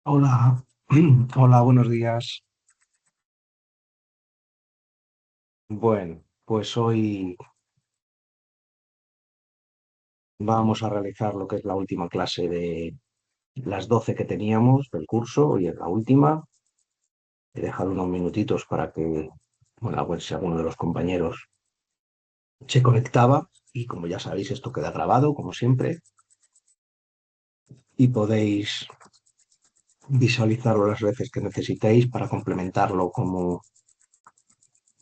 Hola, hola, buenos días. Bueno, pues hoy vamos a realizar lo que es la última clase de las 12 que teníamos del curso. Hoy es la última. He dejado unos minutitos para que, bueno, a ver si alguno de los compañeros se conectaba. Y como ya sabéis, esto queda grabado, como siempre, y podéis visualizarlo las veces que necesitéis para complementarlo como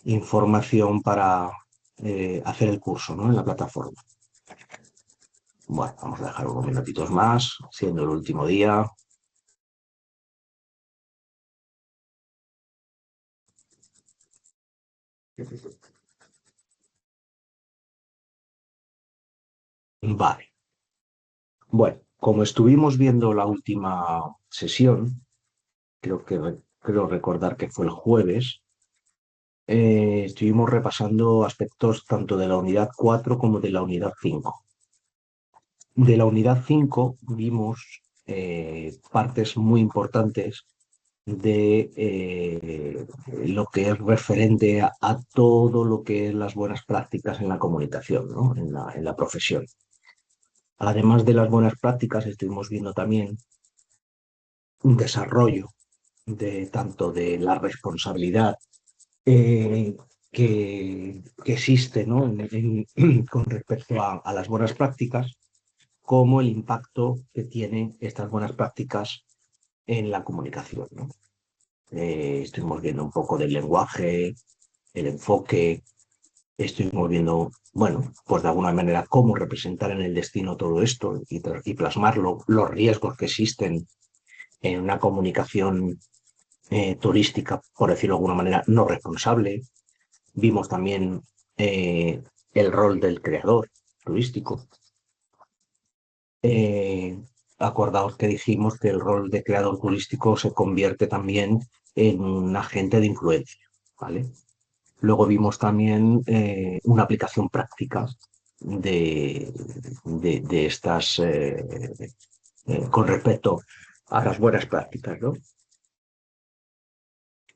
información para hacer el curso, ¿no? En la plataforma. Bueno, vamos a dejar unos minutitos más, siendo el último día. Vale. Bueno, como estuvimos viendo la última sesión, creo recordar que fue el jueves, estuvimos repasando aspectos tanto de la unidad 4 como de la unidad 5. De la unidad 5 vimos partes muy importantes de lo que es referente a todo lo que es las buenas prácticas en la comunicación, ¿no? En la profesión. Además de las buenas prácticas, estuvimos viendo también un desarrollo de tanto de la responsabilidad eh, que existe, ¿no? Con respecto a las buenas prácticas, como el impacto que tienen estas buenas prácticas en la comunicación, ¿no? Estuvimos viendo un poco del lenguaje, el enfoque, estuvimos viendo, bueno, pues de alguna manera cómo representar en el destino todo esto y plasmarlo, los riesgos que existen en una comunicación turística, por decirlo de alguna manera, no responsable. Vimos también el rol del creador turístico. Eh, Acordaos que dijimos que el rol de creador turístico se convierte también en un agente de influencia, ¿vale? Luego vimos también una aplicación práctica de estas con respecto a las buenas prácticas, ¿no?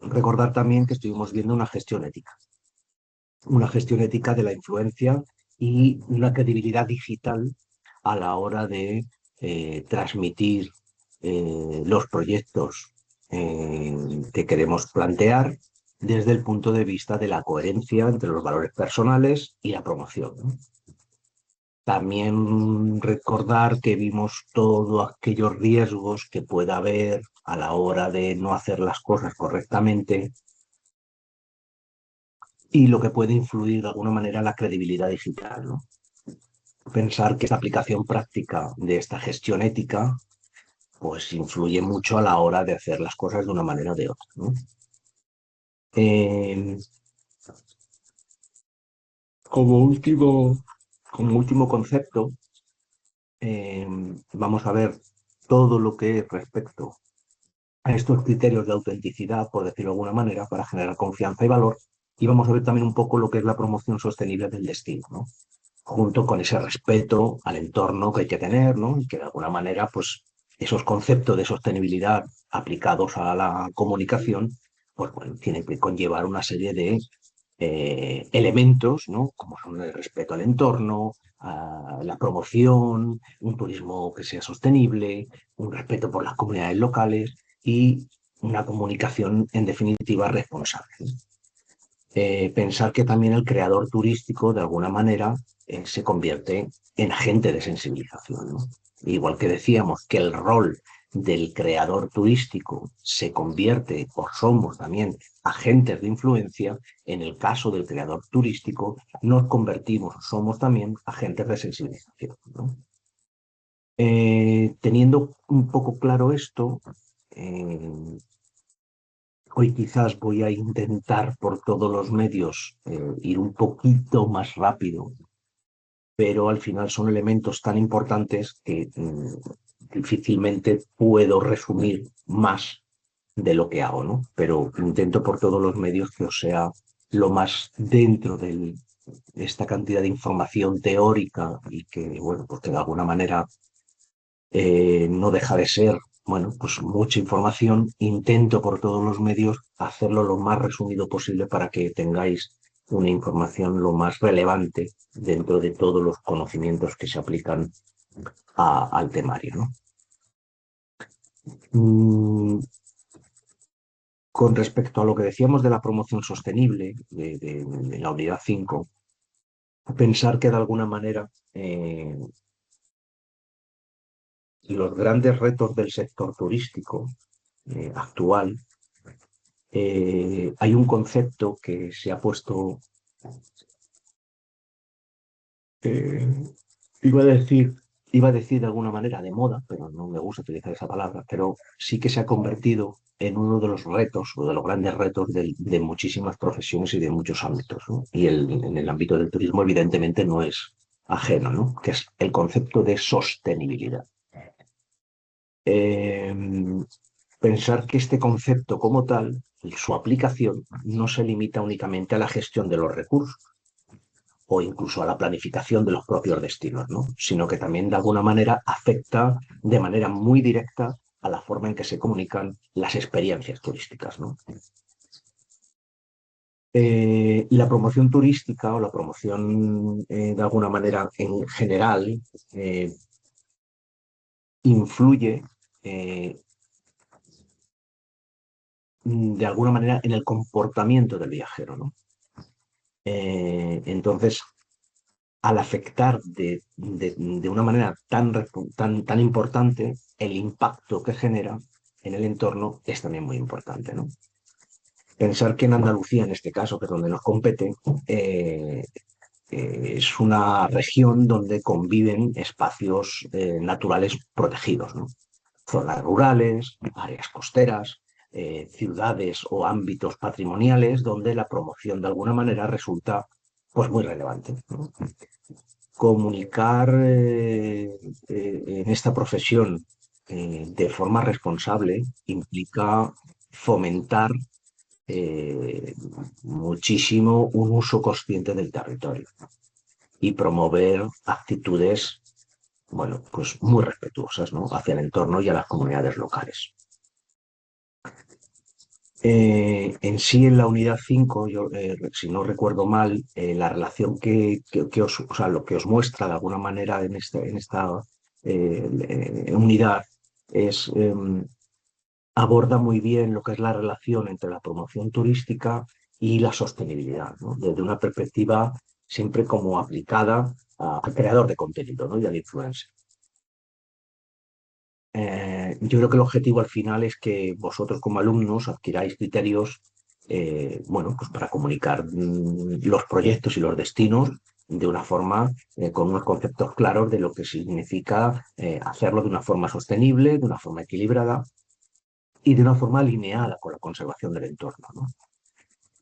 Recordar también que estuvimos viendo una gestión ética de la influencia y una credibilidad digital a la hora de transmitir los proyectos que queremos plantear desde el punto de vista de la coherencia entre los valores personales y la promoción, ¿no? También recordar que vimos todos aquellos riesgos que pueda haber a la hora de no hacer las cosas correctamente y lo que puede influir de alguna manera en la credibilidad digital, ¿no? Pensar que esta aplicación práctica de esta gestión ética pues influye mucho a la hora de hacer las cosas de una manera o de otra, ¿no? Eh, como último, como último concepto, eh, vamos a ver todo lo que es respecto a estos criterios de autenticidad, por decirlo de alguna manera, para generar confianza y valor. Y vamos a ver también un poco lo que es la promoción sostenible del destino, ¿no? Junto con ese respeto al entorno que hay que tener, ¿no? Y que de alguna manera, pues, esos conceptos de sostenibilidad aplicados a la comunicación, pues bueno, tienen que conllevar una serie de elementos, ¿no? Como son el respeto al entorno, a la promoción, un turismo que sea sostenible, un respeto por las comunidades locales y una comunicación, en definitiva, responsable. Pensar que también el creador turístico, de alguna manera, se convierte en agente de sensibilización, ¿no? Igual que decíamos que el rol del creador turístico se convierte, o somos también agentes de influencia, en el caso del creador turístico nos convertimos, somos también agentes de sensibilización, ¿no? Teniendo un poco claro esto, eh, hoy quizás voy a intentar por todos los medios ir un poquito más rápido, pero al final son elementos tan importantes que difícilmente puedo resumir más de lo que hago, ¿no? Pero intento por todos los medios que os sea lo más dentro de esta cantidad de información teórica y que, bueno, pues que de alguna manera no deja de ser bueno, pues mucha información, intento por todos los medios hacerlo lo más resumido posible para que tengáis una información lo más relevante dentro de todos los conocimientos que se aplican al temario, ¿no? Con respecto a lo que decíamos de la promoción sostenible de la unidad 5, pensar que de alguna manera los grandes retos del sector turístico actual, hay un concepto que se ha puesto, eh, iba a decir, iba a decir de alguna manera de moda, pero no me gusta utilizar esa palabra, pero sí que se ha convertido en uno de los retos o de los grandes retos de muchísimas profesiones y de muchos ámbitos, ¿no? Y en el ámbito del turismo, evidentemente, no es ajeno, ¿no? Que es el concepto de sostenibilidad. Eh, Pensar que este concepto como tal, y su aplicación, no se limita únicamente a la gestión de los recursos o incluso a la planificación de los propios destinos, ¿no? Sino que también de alguna manera afecta de manera muy directa a la forma en que se comunican las experiencias turísticas, ¿no? La promoción turística o la promoción de alguna manera en general eh, influye de alguna manera en el comportamiento del viajero, ¿no? Entonces, al afectar de una manera tan importante, el impacto que genera en el entorno es también muy importante, ¿no? Pensar que en Andalucía, en este caso, que es donde nos compete, es una región donde conviven espacios naturales protegidos, ¿no? Zonas rurales, áreas costeras, ciudades o ámbitos patrimoniales donde la promoción de alguna manera resulta pues muy relevante, ¿no? Comunicar en esta profesión de forma responsable implica fomentar muchísimo un uso consciente del territorio y promover actitudes, bueno, pues muy respetuosas, ¿no? Hacia el entorno y a las comunidades locales. En sí, en la unidad 5, yo, si no recuerdo mal, la relación que os, o sea, lo que os muestra de alguna manera en esta unidad es, aborda muy bien lo que es la relación entre la promoción turística y la sostenibilidad, ¿no? Desde una perspectiva siempre como aplicada al creador de contenido, ¿no? Y al influencer. Yo creo que el objetivo al final es que vosotros como alumnos adquiráis criterios, bueno, pues para comunicar los proyectos y los destinos de una forma, con unos conceptos claros de lo que significa hacerlo de una forma sostenible, de una forma equilibrada y de una forma alineada con la conservación del entorno, ¿no?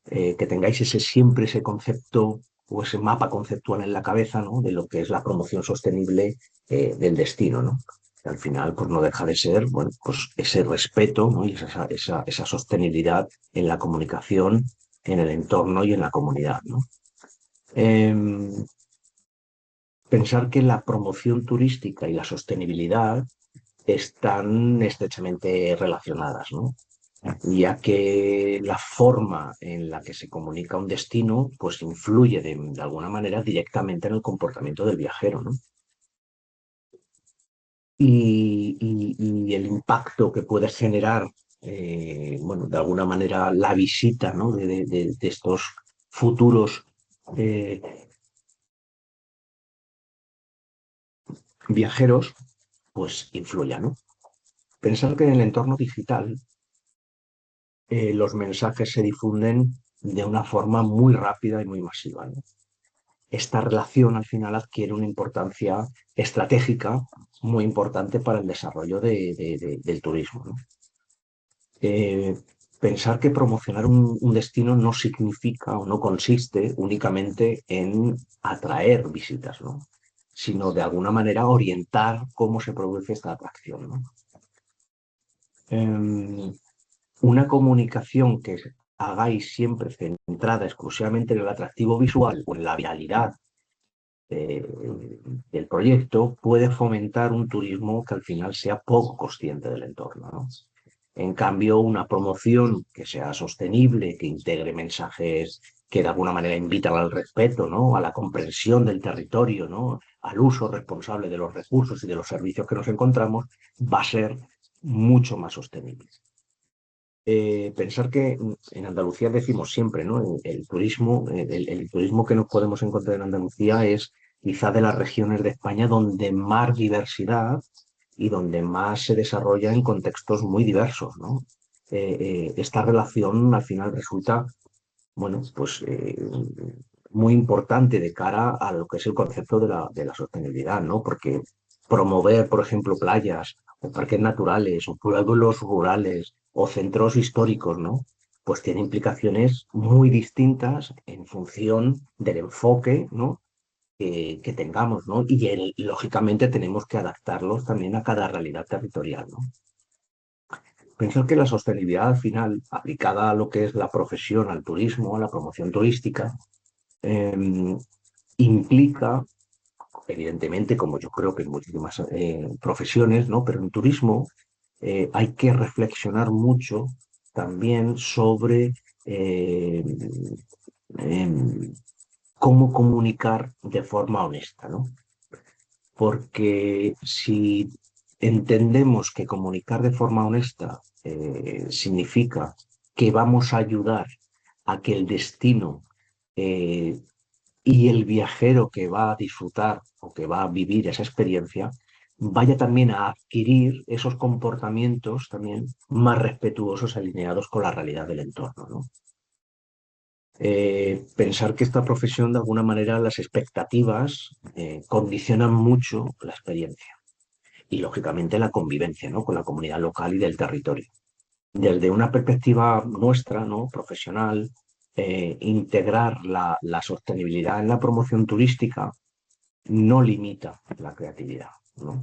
Que tengáis siempre ese concepto o ese mapa conceptual en la cabeza, ¿no? De lo que es la promoción sostenible del destino, ¿no? Que al final, pues no deja de ser, bueno, pues ese respeto, ¿no? Y esa sostenibilidad en la comunicación, en el entorno y en la comunidad, ¿no? Eh, Pensar que la promoción turística y la sostenibilidad están estrechamente relacionadas, ¿no? Ya que la forma en la que se comunica un destino, pues influye de alguna manera directamente en el comportamiento del viajero, ¿no? Y el impacto que puede generar, bueno, de alguna manera la visita, ¿no? De estos futuros eh, viajeros, pues influya, ¿no? Pensar que en el entorno digital los mensajes se difunden de una forma muy rápida y muy masiva, ¿no? Esta relación al final adquiere una importancia estratégica muy importante para el desarrollo del turismo, ¿no? Eh, Pensar que promocionar un destino no significa o no consiste únicamente en atraer visitas, ¿no? Sino de alguna manera orientar cómo se produce esta atracción, ¿no? Eh, una comunicación que hagáis siempre centrada exclusivamente en el atractivo visual o en la viralidad eh, del proyecto puede fomentar un turismo que al final sea poco consciente del entorno, ¿no? En cambio, una promoción que sea sostenible, que integre mensajes que de alguna manera invitan al respeto, ¿no? A la comprensión del territorio, ¿no? Al uso responsable de los recursos y de los servicios que nos encontramos, va a ser mucho más sostenible. Pensar que en Andalucía decimos siempre, ¿no? El turismo, el turismo que nos podemos encontrar en Andalucía es quizá de las regiones de España donde más diversidad y donde más se desarrolla en contextos muy diversos, ¿no? Esta relación al final resulta, bueno, pues muy importante de cara a lo que es el concepto de la sostenibilidad, ¿no? Porque promover, por ejemplo, playas o parques naturales o pueblos rurales o centros históricos, ¿no? Pues tiene implicaciones muy distintas en función del enfoque, ¿no? Que tengamos, ¿no? Y lógicamente tenemos que adaptarlos también a cada realidad territorial, ¿no? Pensar que la sostenibilidad al final, aplicada a lo que es la profesión, al turismo, a la promoción turística, eh, implica, evidentemente, como yo creo que en muchísimas profesiones, ¿no? Pero en turismo hay que reflexionar mucho también sobre eh, em, cómo comunicar de forma honesta, ¿no? Porque si entendemos que comunicar de forma honesta significa que vamos a ayudar a que el destino y el viajero que va a disfrutar o que va a vivir esa experiencia vaya también a adquirir esos comportamientos también más respetuosos alineados con la realidad del entorno, ¿no? Pensar que esta profesión, de alguna manera, las expectativas condicionan mucho la experiencia y, lógicamente, la convivencia, ¿no? Con la comunidad local y del territorio. Desde una perspectiva nuestra, ¿no? Profesional, integrar la sostenibilidad en la promoción turística no limita la creatividad, ¿no?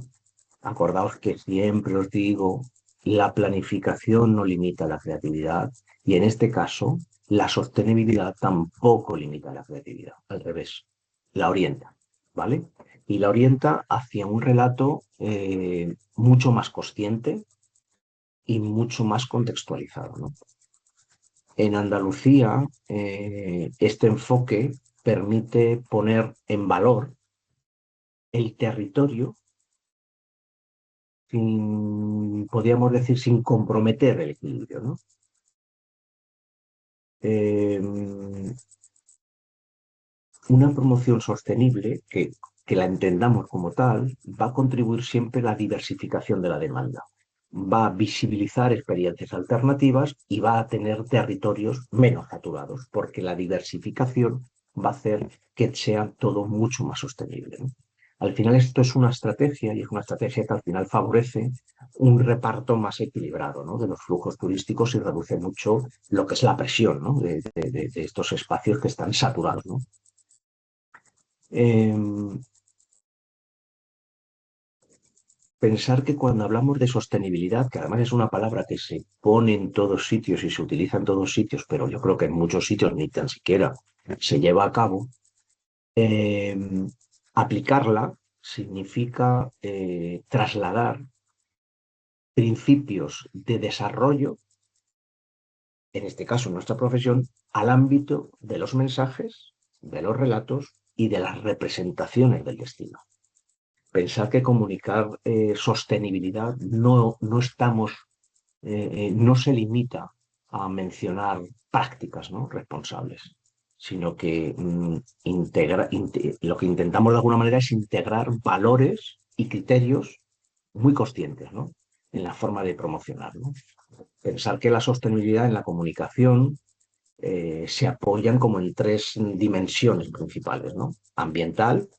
Acordaos que siempre os digo, la planificación no limita la creatividad y en este caso la sostenibilidad tampoco limita la creatividad, al revés, la orienta, ¿vale? Y la orienta hacia un relato mucho más consciente y mucho más contextualizado, ¿no? En Andalucía, este enfoque permite poner en valor el territorio sin, podríamos decir, sin comprometer el equilibrio, ¿no? Eh, una promoción sostenible, que la entendamos como tal, va a contribuir siempre a la diversificación de la demanda. Va a visibilizar experiencias alternativas y va a tener territorios menos saturados, porque la diversificación va a hacer que sea todo mucho más sostenible, ¿no? Al final esto es una estrategia y es una estrategia que al final favorece un reparto más equilibrado, ¿no? De los flujos turísticos y reduce mucho lo que es la presión, ¿no? De estos espacios que están saturados, ¿no? Eh, Pensar que cuando hablamos de sostenibilidad, que además es una palabra que se pone en todos sitios y se utiliza en todos sitios, pero yo creo que en muchos sitios ni tan siquiera se lleva a cabo, eh, aplicarla significa trasladar principios de desarrollo, en este caso nuestra profesión, al ámbito de los mensajes, de los relatos y de las representaciones del destino. Pensar que comunicar sostenibilidad no estamos, no se limita a mencionar prácticas, ¿no? Responsables, sino que lo que intentamos de alguna manera es integrar valores y criterios muy conscientes, ¿no? En la forma de promocionar, ¿no? Pensar que la sostenibilidad en la comunicación se apoyan como en tres dimensiones principales, ¿no? Ambiental,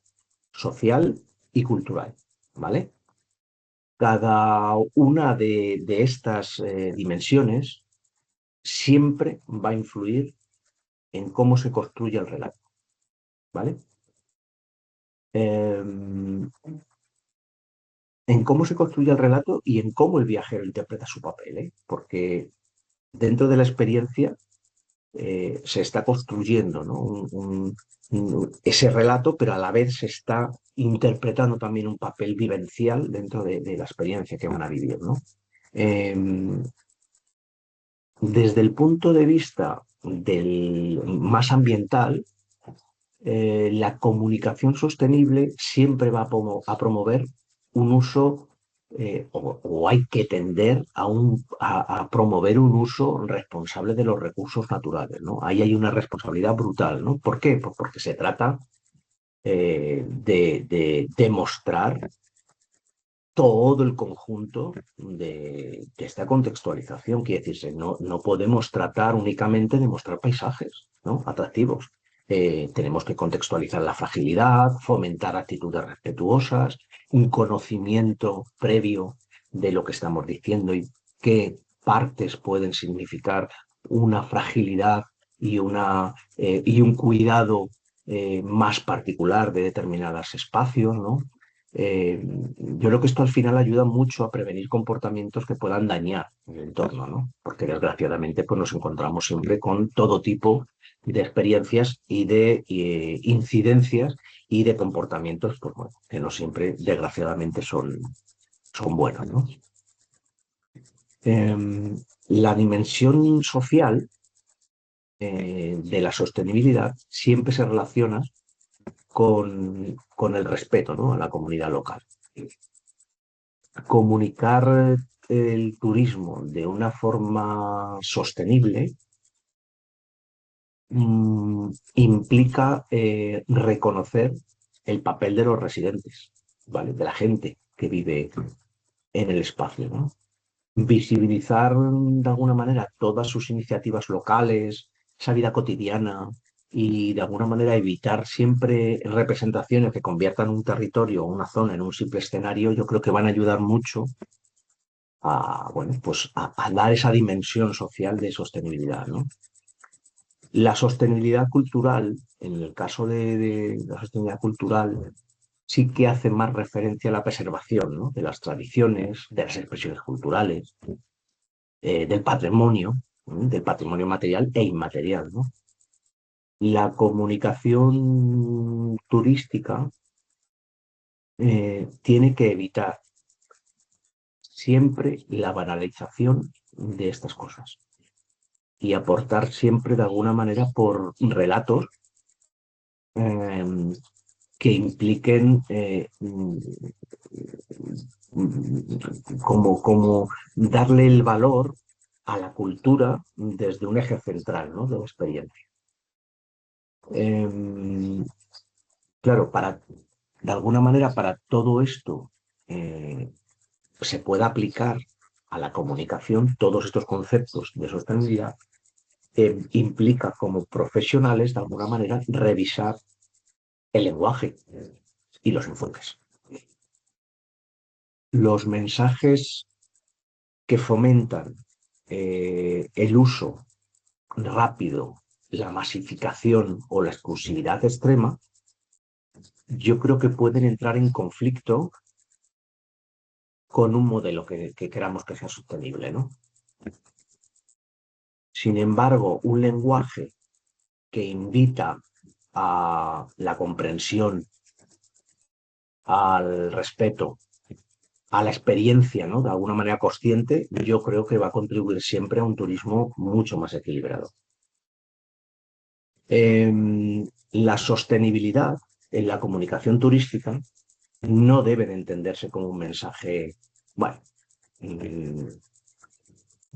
social y cultural, ¿vale? Cada una de estas dimensiones siempre va a influir en cómo se construye el relato, ¿vale? Eh, en cómo se construye el relato y en cómo el viajero interpreta su papel, ¿eh? Porque dentro de la experiencia se está construyendo, ¿no? Ese relato, pero a la vez se está interpretando también un papel vivencial dentro de la experiencia que van a vivir, ¿no? Eh, Desde el punto de vista más ambiental, la comunicación sostenible siempre va a promover un uso, o hay que tender a promover un uso responsable de los recursos naturales, ¿no? Ahí hay una responsabilidad brutal, ¿no? ¿Por qué? Pues porque se trata de demostrar todo el conjunto de esta contextualización. Quiere decirse, no podemos tratar únicamente de mostrar paisajes, ¿no? Atractivos. Tenemos que contextualizar la fragilidad, fomentar actitudes respetuosas, un conocimiento previo de lo que estamos diciendo y qué partes pueden significar una fragilidad y un cuidado más particular de determinados espacios, ¿no? Yo creo que esto al final ayuda mucho a prevenir comportamientos que puedan dañar el entorno, ¿no? Porque desgraciadamente pues, nos encontramos siempre con todo tipo de experiencias y de incidencias y de comportamientos pues, bueno, que no siempre, desgraciadamente, son buenos, ¿no? La dimensión social de la sostenibilidad siempre se relaciona con el respeto, ¿no? A la comunidad local. Comunicar el turismo de una forma sostenible implica reconocer el papel de los residentes, ¿vale? De la gente que vive en el espacio, ¿no? Visibilizar de alguna manera todas sus iniciativas locales, esa vida cotidiana y de alguna manera evitar siempre representaciones que conviertan un territorio o una zona en un simple escenario, yo creo que van a ayudar mucho bueno, pues a dar esa dimensión social de sostenibilidad, ¿no? La sostenibilidad cultural, en el caso de la sostenibilidad cultural, sí que hace más referencia a la preservación, ¿no? De las tradiciones, de las expresiones culturales, del patrimonio material e inmaterial, ¿no? La comunicación turística tiene que evitar siempre la banalización de estas cosas y aportar siempre de alguna manera por relatos eh, que impliquen como darle el valor a la cultura desde un eje central, ¿no? De la experiencia. Eh, claro, de alguna manera para todo esto eh, se pueda aplicar a la comunicación todos estos conceptos de sostenibilidad, implica como profesionales, de alguna manera, revisar el lenguaje y los enfoques. Los mensajes que fomentan el uso rápido, la masificación o la exclusividad extrema, yo creo que pueden entrar en conflicto con un modelo que queramos que sea sostenible, ¿no? Sin embargo, un lenguaje que invita a la comprensión, al respeto, a la experiencia, ¿no? De alguna manera consciente, yo creo que va a contribuir siempre a un turismo mucho más equilibrado. La sostenibilidad en la comunicación turística no debe de entenderse como un mensaje, bueno,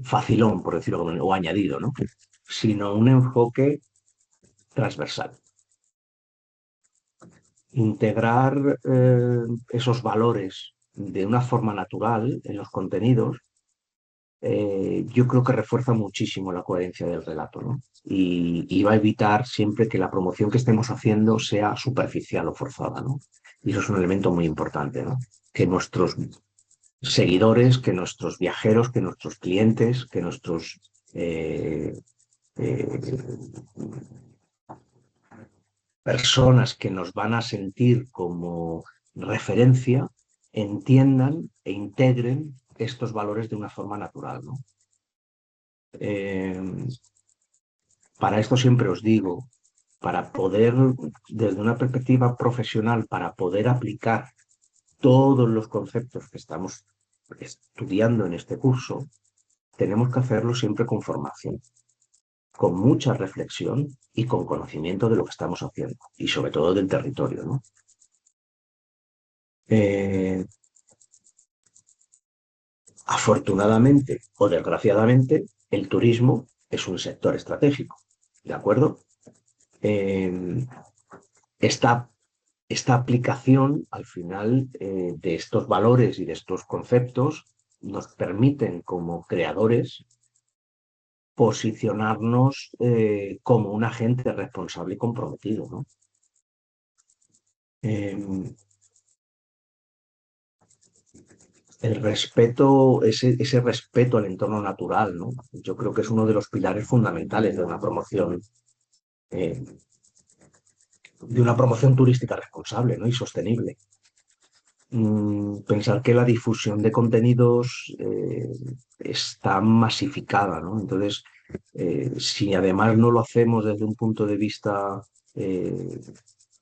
facilón, por decirlo como, o añadido, ¿no? Sino un enfoque transversal. Integrar esos valores de una forma natural en los contenidos, yo creo que refuerza muchísimo la coherencia del relato, ¿no? Y va a evitar siempre que la promoción que estemos haciendo sea superficial o forzada, ¿no? Y eso es un elemento muy importante, ¿no? Que nuestros seguidores, que nuestros viajeros, que nuestros clientes, que nuestros eh, personas que nos van a sentir como referencia entiendan e integren estos valores de una forma natural, ¿no? Para esto siempre os digo, para poder, desde una perspectiva profesional, para poder aplicar todos los conceptos que estamos estudiando en este curso, tenemos que hacerlo siempre con formación, con mucha reflexión y con conocimiento de lo que estamos haciendo y sobre todo del territorio, ¿no? Eh, Afortunadamente o desgraciadamente, el turismo es un sector estratégico, ¿de acuerdo? Eh, esta, esta aplicación, al final, de estos valores y de estos conceptos nos permiten, como creadores, posicionarnos como un agente responsable y comprometido, ¿no? Eh, el respeto, ese respeto al entorno natural, ¿no? Yo creo que es uno de los pilares fundamentales eh, de una promoción turística responsable, ¿no? Y sostenible. Pensar que la difusión de contenidos está masificada, ¿no? Entonces, si además no lo hacemos desde un punto de vista eh,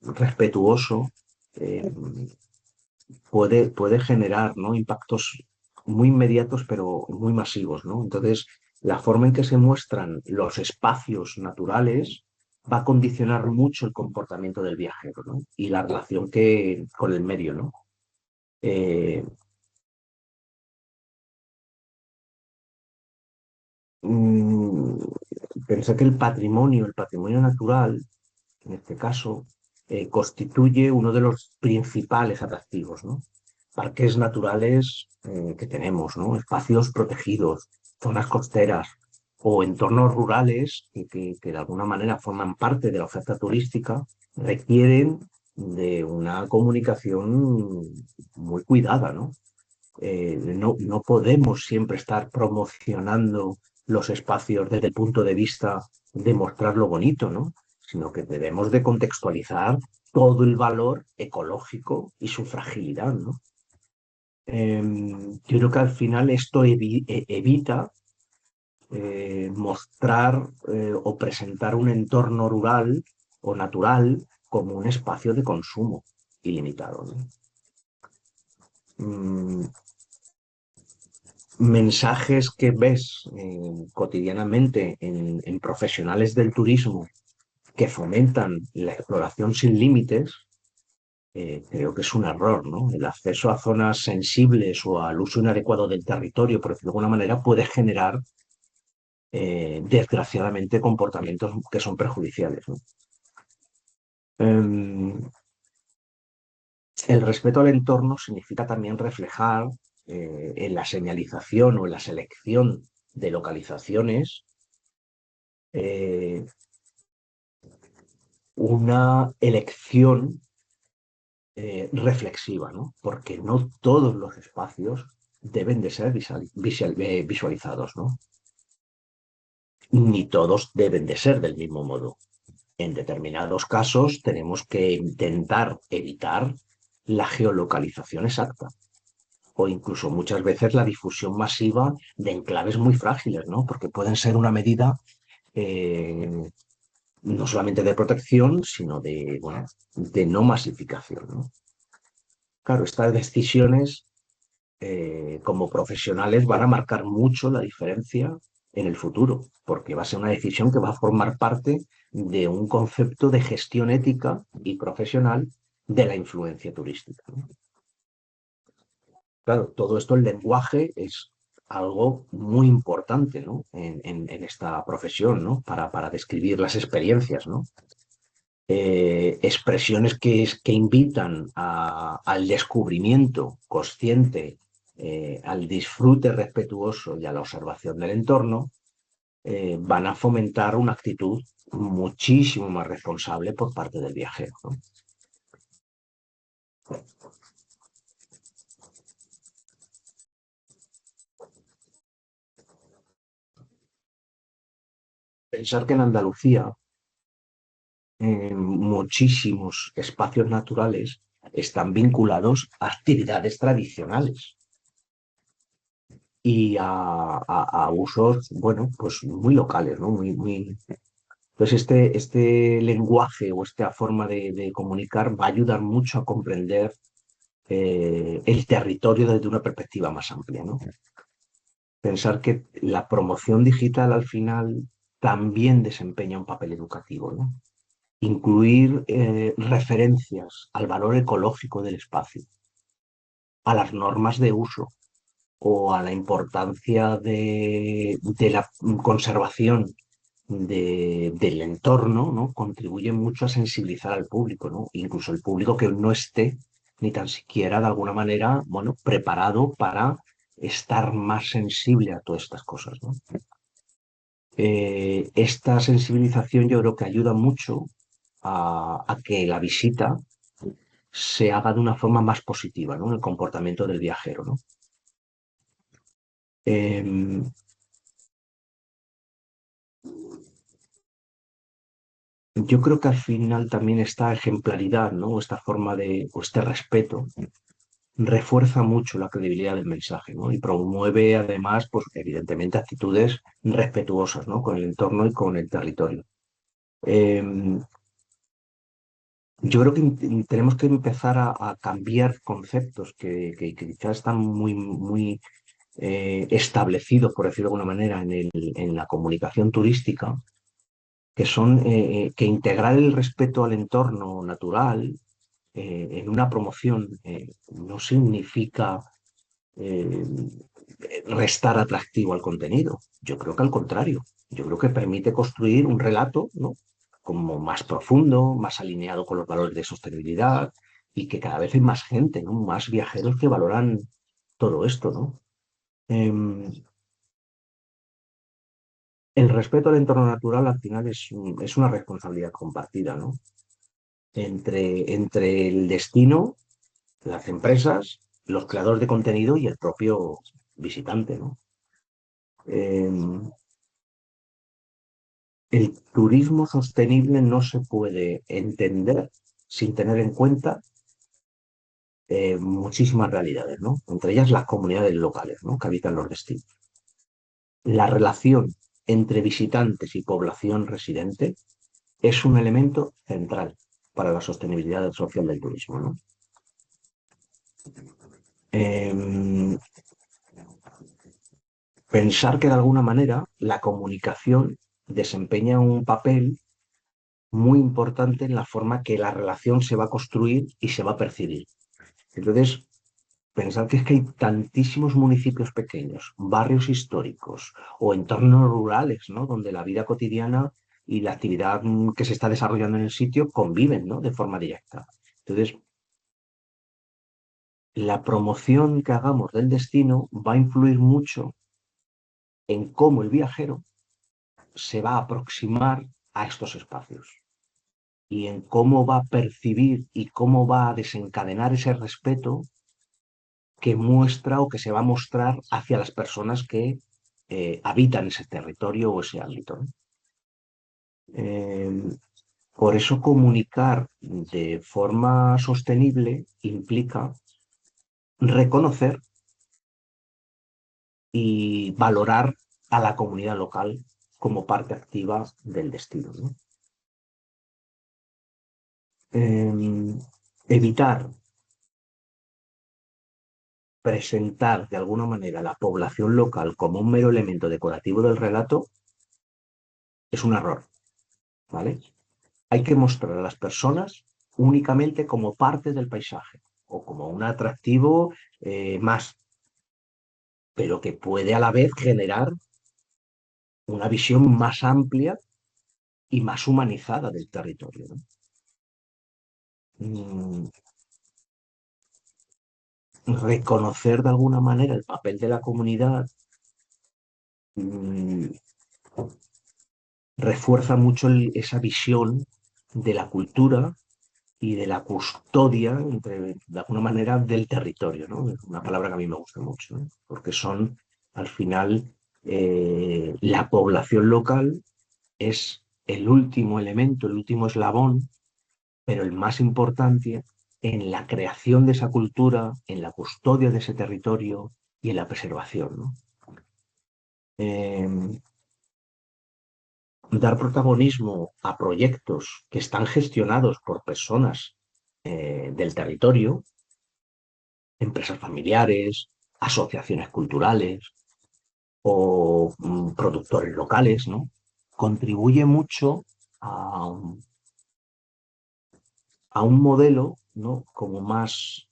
respetuoso, eh, puede generar, ¿no? Impactos muy inmediatos, pero muy masivos, ¿no? Entonces, la forma en que se muestran los espacios naturales va a condicionar mucho el comportamiento del viajero, ¿no? Y la relación con el medio, ¿no? Eh, mm, Pensé que el patrimonio natural, en este caso, constituye uno de los principales atractivos, ¿no? Parques naturales que tenemos, ¿no? Espacios protegidos, zonas costeras o entornos rurales que de alguna manera forman parte de la oferta turística, requieren de una comunicación muy cuidada, ¿no? No podemos siempre estar promocionando los espacios desde el punto de vista de mostrar lo bonito, ¿no? Sino que debemos de contextualizar todo el valor ecológico y su fragilidad, ¿no? Yo creo que al final esto evita mostrar o presentar un entorno rural o natural como un espacio de consumo ilimitado, ¿no? Mm, Mensajes que ves cotidianamente en profesionales del turismo que fomentan la exploración sin límites, creo que es un error, ¿no? El acceso a zonas sensibles o al uso inadecuado del territorio, por decirlo de alguna manera, puede generar, desgraciadamente, comportamientos que son perjudiciales, ¿no? Em, el respeto al entorno significa también reflejar en la señalización o en la selección de localizaciones eh, una elección reflexiva, ¿no? Porque no todos los espacios deben de ser visualizados, ¿no? Ni todos deben de ser del mismo modo. En determinados casos tenemos que intentar evitar la geolocalización exacta o incluso muchas veces la difusión masiva de enclaves muy frágiles, ¿no? Porque pueden ser una medida eh, no solamente de protección, sino de, bueno, de no masificación, ¿no? Claro, estas decisiones como profesionales van a marcar mucho la diferencia en el futuro, porque va a ser una decisión que va a formar parte de un concepto de gestión ética y profesional de la influencia turística, ¿no? Claro, todo esto, el lenguaje es algo muy importante, ¿no? En esta profesión, ¿no? Para describir las experiencias, ¿no? Expresiones que invitan al descubrimiento consciente, al disfrute respetuoso y a la observación del entorno, van a fomentar una actitud muchísimo más responsable por parte del viajero, ¿no? Pensar que en Andalucía muchísimos espacios naturales están vinculados a actividades tradicionales y a usos, bueno, pues muy locales, ¿no? Muy, muy, Entonces, este lenguaje o esta forma de comunicar va a ayudar mucho a comprender el territorio desde una perspectiva más amplia, ¿no? Pensar que la promoción digital al final también desempeña un papel educativo, ¿no? Incluir referencias al valor ecológico del espacio, a las normas de uso o a la importancia de la conservación del entorno, ¿no? Contribuye mucho a sensibilizar al público, ¿no? Incluso el público que no esté ni tan siquiera de alguna manera, bueno, preparado para estar más sensible a todas estas cosas, ¿no? Esta sensibilización yo creo que ayuda mucho a que la visita se haga de una forma más positiva, ¿no? En el comportamiento del viajero, ¿no? Em, yo creo que al final también esta ejemplaridad, ¿no? Esta forma o este respeto refuerza mucho la credibilidad del mensaje, ¿no? Y promueve además, pues evidentemente, actitudes respetuosas, ¿no? Con el entorno y con el territorio. Em, yo creo que tenemos que empezar a cambiar conceptos que quizás están muy establecidos, por decirlo de alguna manera, en la comunicación turística, que son que integrar el respeto al entorno natural en una promoción no significa eh, restar atractivo al contenido. Yo creo que al contrario. Yo creo que permite construir un relato, ¿no? Como más profundo, más alineado con los valores de sostenibilidad y que cada vez hay más gente, ¿no? Más viajeros que valoran todo esto, ¿no? Em, el respeto al entorno natural al final es una responsabilidad compartida, ¿no? Entre el destino, las empresas, los creadores de contenido y el propio visitante, ¿no? Em, el turismo sostenible no se puede entender sin tener en cuenta muchísimas realidades, ¿no? Entre ellas las comunidades locales, ¿no? Que habitan los destinos. La relación entre visitantes y población residente es un elemento central para la sostenibilidad social del turismo, ¿no? Em, pensar que de alguna manera la comunicación desempeña un papel muy importante en la forma que la relación se va a construir y se va a percibir. Entonces, pensar que es que hay tantísimos municipios pequeños, barrios históricos o entornos rurales, ¿no? Donde la vida cotidiana y la actividad que se está desarrollando en el sitio conviven, ¿no? De forma directa. Entonces, la promoción que hagamos del destino va a influir mucho en cómo el viajero se va a aproximar a estos espacios y en cómo va a percibir y cómo va a desencadenar ese respeto que muestra o que se va a mostrar hacia las personas que habitan ese territorio o ese ámbito, ¿no? Eh, por eso comunicar de forma sostenible implica reconocer y valorar a la comunidad local como parte activa del destino, ¿no? Evitar presentar de alguna manera la población local como un mero elemento decorativo del relato es un error, ¿vale? Hay que mostrar a las personas únicamente como parte del paisaje o como un atractivo más, pero que puede a la vez generar una visión más amplia y más humanizada del territorio, ¿no? Mm, reconocer de alguna manera el papel de la comunidad mm, refuerza mucho esa visión de la cultura y de la custodia, de alguna manera, del territorio, ¿no? Es una palabra que a mí me gusta mucho, ¿no? Porque son, al final, la población local es el último elemento, el último eslabón, pero el más importante en la creación de esa cultura, en la custodia de ese territorio y en la preservación, ¿no? Eh, dar protagonismo a proyectos que están gestionados por personas del territorio, empresas familiares, asociaciones culturales o productores locales, ¿no? Contribuye mucho a, a un modelo, ¿no? Como más,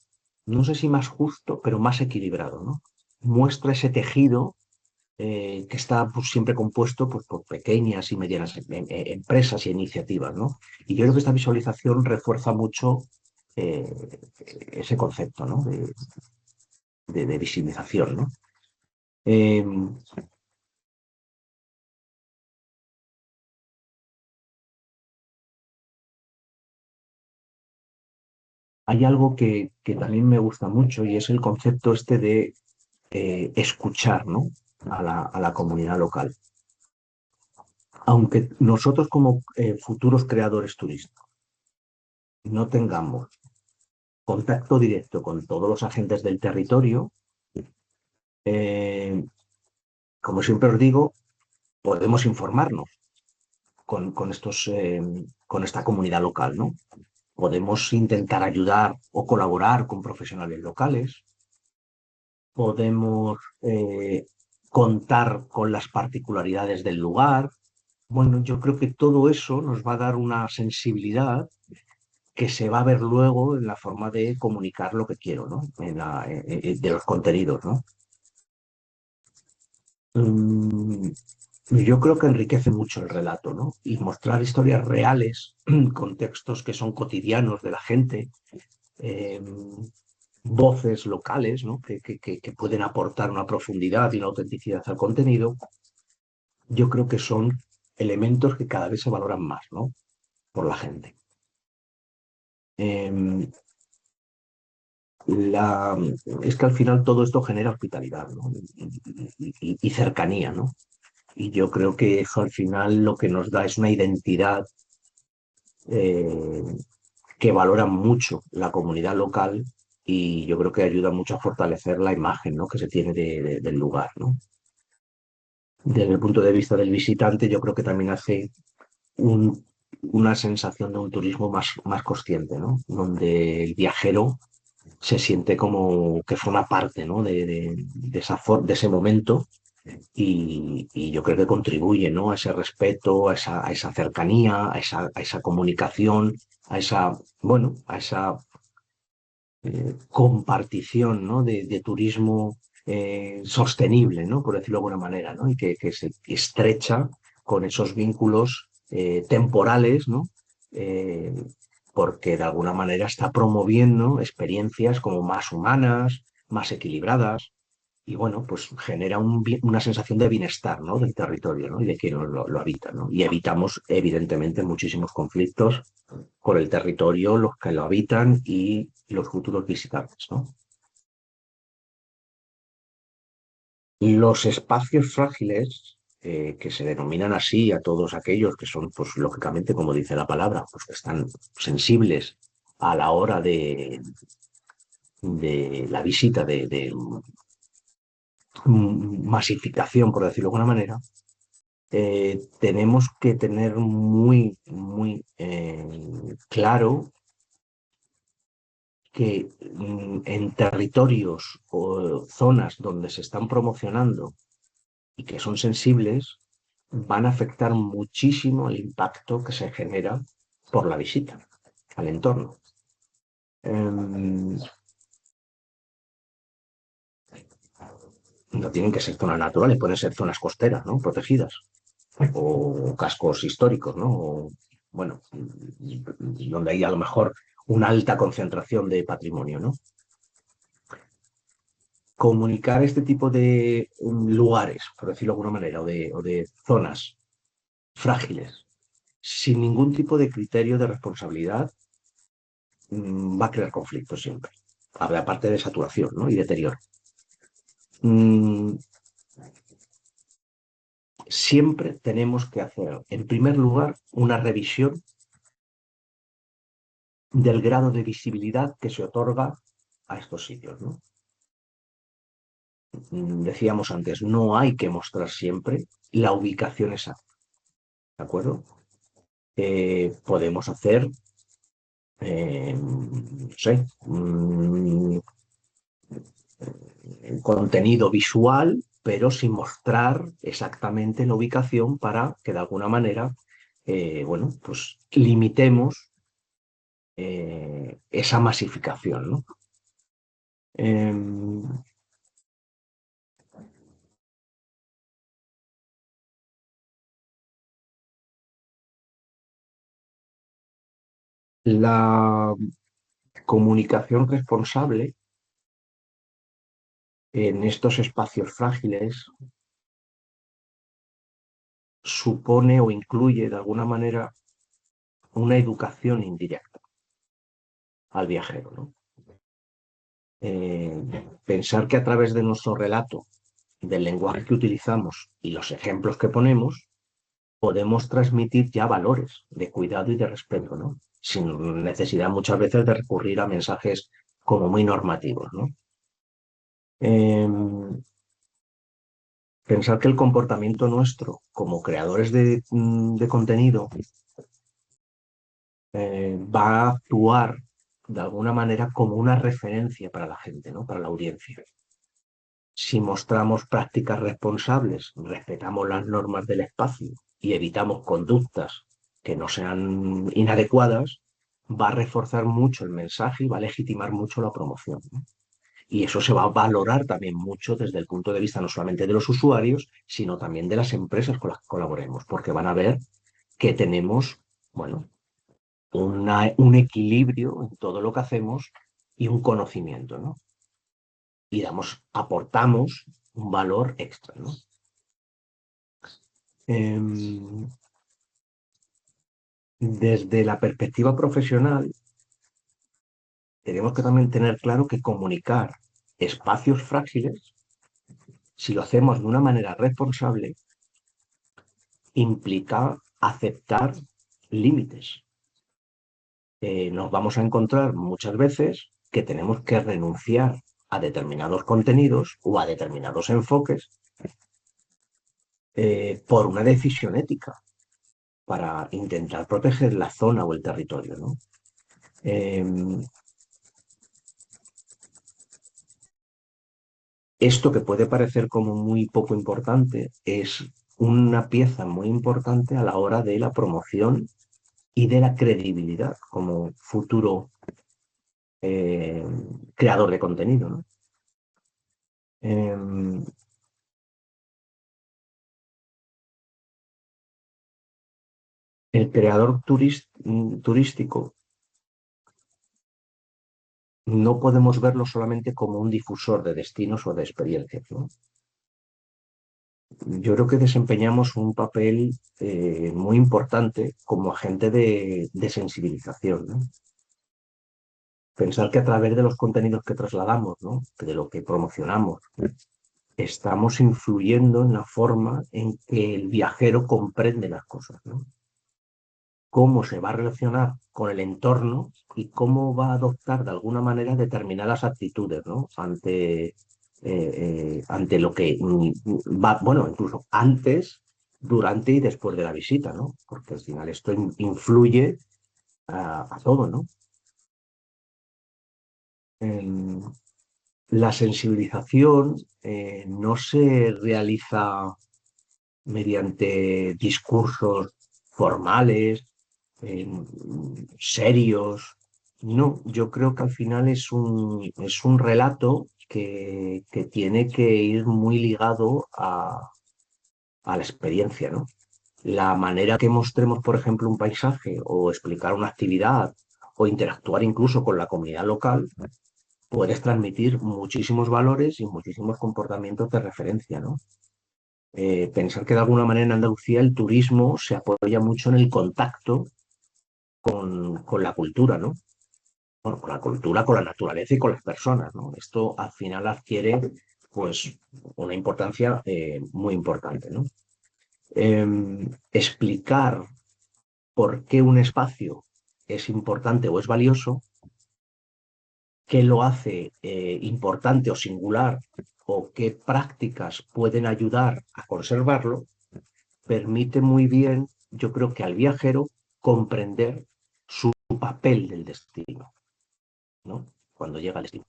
no sé si más justo, pero más equilibrado, ¿no? Muestra ese tejido que está pues, siempre compuesto pues, por pequeñas y medianas empresas y iniciativas, ¿no? Y yo creo que esta visualización refuerza mucho eh, ese concepto, ¿no? De visibilización, ¿no? Eh, Hay algo que también me gusta mucho y es el concepto este de escuchar, ¿no? A la comunidad local. Aunque nosotros como futuros creadores turísticos no tengamos contacto directo con todos los agentes del territorio, eh, como siempre os digo, podemos informarnos con esta comunidad local, ¿no? Podemos intentar ayudar o colaborar con profesionales locales, podemos contar con las particularidades del lugar. Bueno, yo creo que todo eso nos va a dar una sensibilidad que se va a ver luego en la forma de comunicar lo que quiero, ¿no? De los contenidos, ¿no? Mm, yo creo que enriquece mucho el relato, ¿no? Y mostrar historias reales, contextos que son cotidianos de la gente, eh, voces locales, ¿no? Que pueden aportar una profundidad y una autenticidad al contenido, yo creo que son elementos que cada vez se valoran más, ¿no? Por la gente. Eh, la, es que al final todo esto genera hospitalidad, ¿no? Y cercanía, ¿no? Y yo creo que eso al final lo que nos da es una identidad eh, que valora mucho la comunidad local y yo creo que ayuda mucho a fortalecer la imagen, ¿no? Que se tiene del lugar, ¿no? Desde el punto de vista del visitante, yo creo que también hace una sensación de un turismo más consciente, ¿no? Donde el viajero se siente como que forma parte, ¿no? De ese momento y yo creo que contribuye, ¿no? A ese respeto, a esa cercanía, a esa comunicación, a esa, bueno, a esa compartición, ¿no? De turismo sostenible, ¿no? Por decirlo de alguna manera, ¿no? Y que se estrecha con esos vínculos temporales, ¿no? Eh, porque de alguna manera está promoviendo experiencias como más humanas, más equilibradas, y bueno, pues genera una sensación de bienestar, ¿no? Del territorio, ¿no? Y de quienes lo habitan, ¿no? Y evitamos, evidentemente, muchísimos conflictos con el territorio, los que lo habitan y los futuros visitantes, ¿no? Los espacios frágiles, que se denominan así a todos aquellos que son, pues lógicamente, como dice la palabra, pues que están sensibles a la hora de la visita de masificación, por decirlo de alguna manera, tenemos que tener muy claro que en territorios o zonas donde se están promocionando y que son sensibles, van a afectar muchísimo el impacto que se genera por la visita al entorno. Eh, no tienen que ser zonas naturales, pueden ser zonas costeras, ¿no? Protegidas, o cascos históricos, ¿no? O, bueno, donde hay a lo mejor una alta concentración de patrimonio, ¿no? Comunicar este tipo de lugares, por decirlo de alguna manera, o de zonas frágiles, sin ningún tipo de criterio de responsabilidad, va a crear conflictos siempre. Aparte de saturación, ¿no? Y deterioro. Mm, siempre tenemos que hacer, en primer lugar, una revisión del grado de visibilidad que se otorga a estos sitios, ¿no? Decíamos antes, no hay que mostrar siempre la ubicación exacta. ¿de acuerdo? Podemos hacer, no sé, contenido visual, pero sin mostrar exactamente la ubicación para que de alguna manera, bueno, pues limitemos esa masificación, ¿no? Em, la comunicación responsable en estos espacios frágiles supone o incluye de alguna manera una educación indirecta al viajero, ¿no? Pensar que a través de nuestro relato, del lenguaje que utilizamos y los ejemplos que ponemos, podemos transmitir ya valores de cuidado y de respeto, ¿no? Sin necesidad muchas veces de recurrir a mensajes como muy normativos, ¿no? Eh, Pensar que el comportamiento nuestro como creadores de contenido va a actuar de alguna manera como una referencia para la gente, ¿no? Para la audiencia. Si mostramos prácticas responsables, respetamos las normas del espacio y evitamos conductas que no sean inadecuadas, va a reforzar mucho el mensaje y va a legitimar mucho la promoción, ¿no? Y eso se va a valorar también mucho desde el punto de vista no solamente de los usuarios, sino también de las empresas con las que colaboremos, porque van a ver que tenemos, bueno, un equilibrio en todo lo que hacemos y un conocimiento, ¿no? Y aportamos un valor extra, ¿no? Em, Desde la perspectiva profesional, tenemos que también tener claro que comunicar espacios frágiles, si lo hacemos de una manera responsable, implica aceptar límites. Nos vamos a encontrar muchas veces que tenemos que renunciar a determinados contenidos o a determinados enfoques por una decisión ética para intentar proteger la zona o el territorio, ¿no? Eh, Esto que puede parecer como muy poco importante es una pieza muy importante a la hora de la promoción y de la credibilidad como futuro eh, creador de contenido, ¿no? Eh, el creador turístico no podemos verlo solamente como un difusor de destinos o de experiencias, ¿no? Yo creo que desempeñamos un papel muy importante como agente de sensibilización, ¿no? Pensar que a través de los contenidos que trasladamos, ¿no? De lo que promocionamos, estamos influyendo en la forma en que el viajero comprende las cosas, ¿no? Cómo se va a relacionar con el entorno y cómo va a adoptar de alguna manera determinadas actitudes, ¿no? Ante lo que va, bueno, incluso antes, durante y después de la visita, ¿no? Porque al final esto influye a todo, ¿no? En, la sensibilización no se realiza mediante discursos formales, serios. No, yo creo que al final es un relato que tiene que ir muy ligado a la experiencia, ¿no? La manera que mostremos, por ejemplo, un paisaje o explicar una actividad o interactuar incluso con la comunidad local, puedes transmitir muchísimos valores y muchísimos comportamientos de referencia, ¿no? Pensar que de alguna manera en Andalucía el turismo se apoya mucho en el contacto con la cultura, ¿no? Bueno, con la cultura, con la naturaleza y con las personas, ¿no? Esto al final adquiere, pues, una importancia muy importante, ¿no? Explicar por qué un espacio es importante o es valioso, qué lo hace importante o singular, o qué prácticas pueden ayudar a conservarlo, permite muy bien yo creo que al viajero comprender su papel del destino, ¿no? Cuando llega al destino.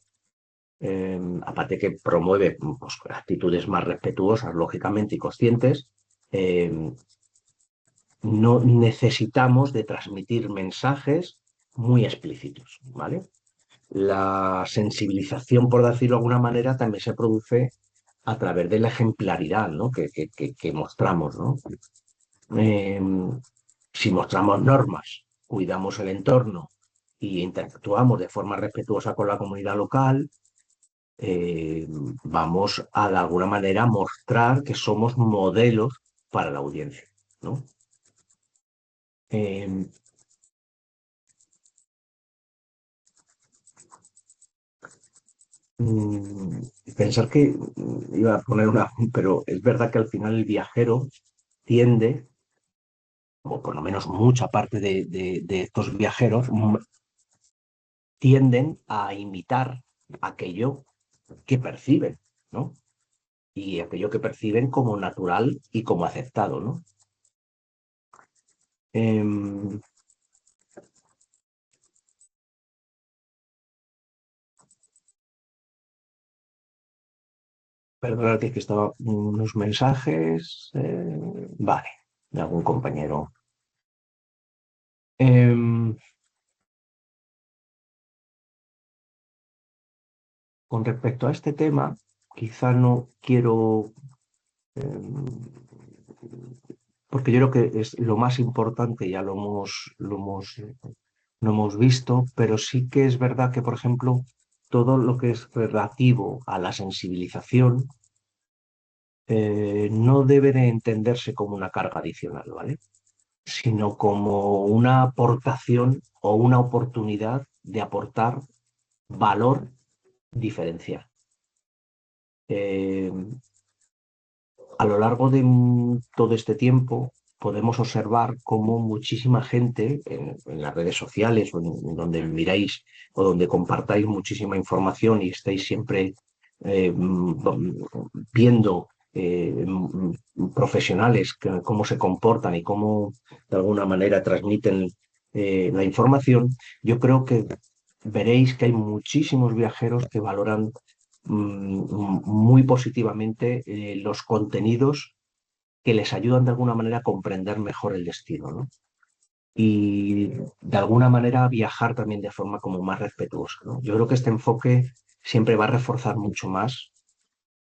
Aparte que promueve pues, actitudes más respetuosas, lógicamente, y conscientes, eh, no necesitamos de transmitir mensajes muy explícitos, ¿vale? La sensibilización, por decirlo de alguna manera, también se produce a través de la ejemplaridad, ¿no? que mostramos, ¿no? Eh, si mostramos normas, cuidamos el entorno y interactuamos de forma respetuosa con la comunidad local, vamos a de alguna manera mostrar que somos modelos para la audiencia, ¿no? Eh, Pensar que iba a poner una, pero es verdad que al final el viajero tiende, o por lo menos mucha parte de estos viajeros, tienden a imitar aquello que perciben, ¿no? Y aquello que perciben como natural y como aceptado, ¿no? Em, Perdona que estaba unos mensajes, vale, de algún compañero. Em, con respecto a este tema, quizá no quiero, em, porque yo creo que es lo más importante, ya lo hemos visto, pero sí que es verdad que, por ejemplo, todo lo que es relativo a la sensibilización no debe de entenderse como una carga adicional, ¿vale? Sino como una aportación o una oportunidad de aportar valor diferencial. Eh, a lo largo de todo este tiempo podemos observar cómo muchísima gente en las redes sociales o en donde miráis o donde compartáis muchísima información y estáis siempre viendo profesionales cómo se comportan y cómo de alguna manera transmiten la información, yo creo que veréis que hay muchísimos viajeros que valoran muy positivamente los contenidos que les ayudan de alguna manera a comprender mejor el destino, ¿no? Y de alguna manera viajar también de forma como más respetuosa, ¿no? Yo creo que este enfoque siempre va a reforzar mucho más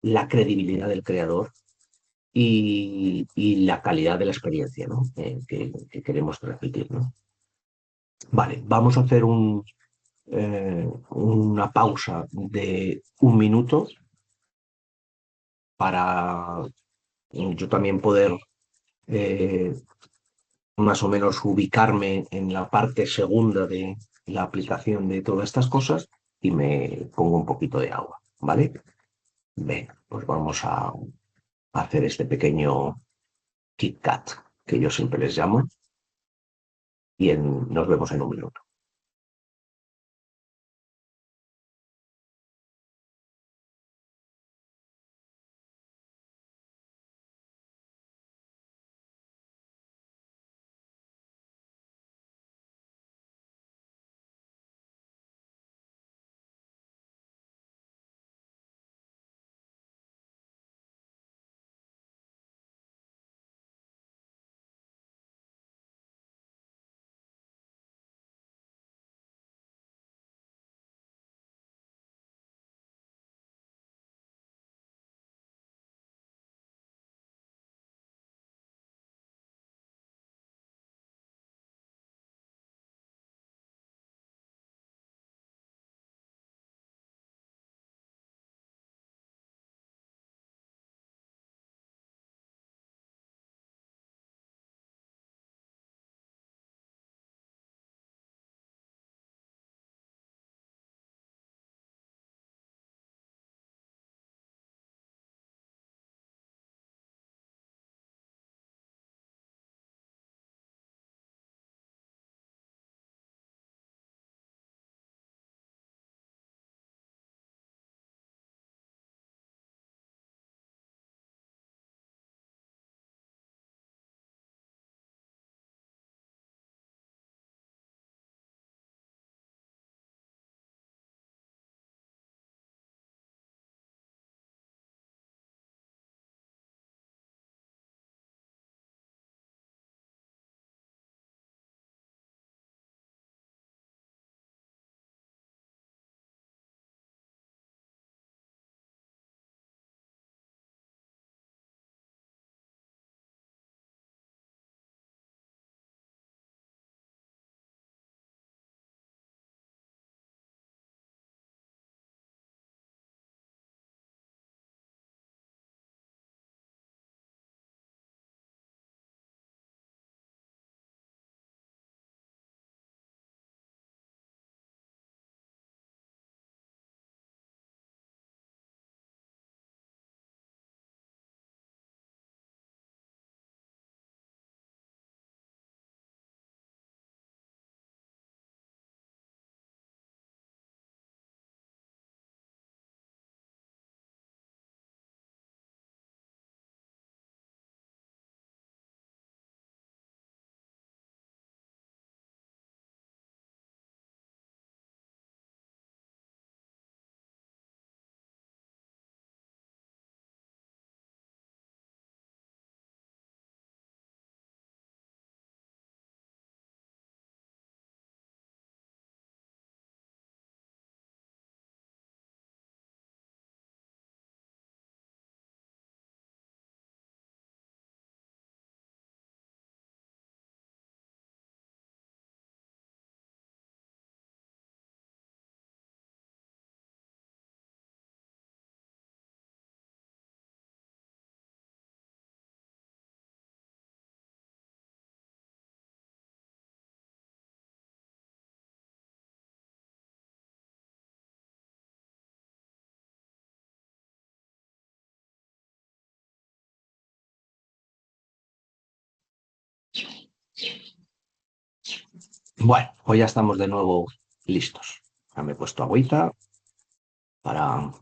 la credibilidad del creador y la calidad de la experiencia, ¿no? Que queremos transmitir, ¿no? Vale, vamos a hacer una pausa de un minuto para yo también poder eh, más o menos ubicarme en la parte segunda de la aplicación de todas estas cosas y me pongo un poquito de agua, ¿vale? Venga, pues vamos a hacer este pequeño Kit Kat que yo siempre les llamo y nos vemos en un minuto. Bueno, pues ya estamos de nuevo listos. Ya me he puesto agüita para...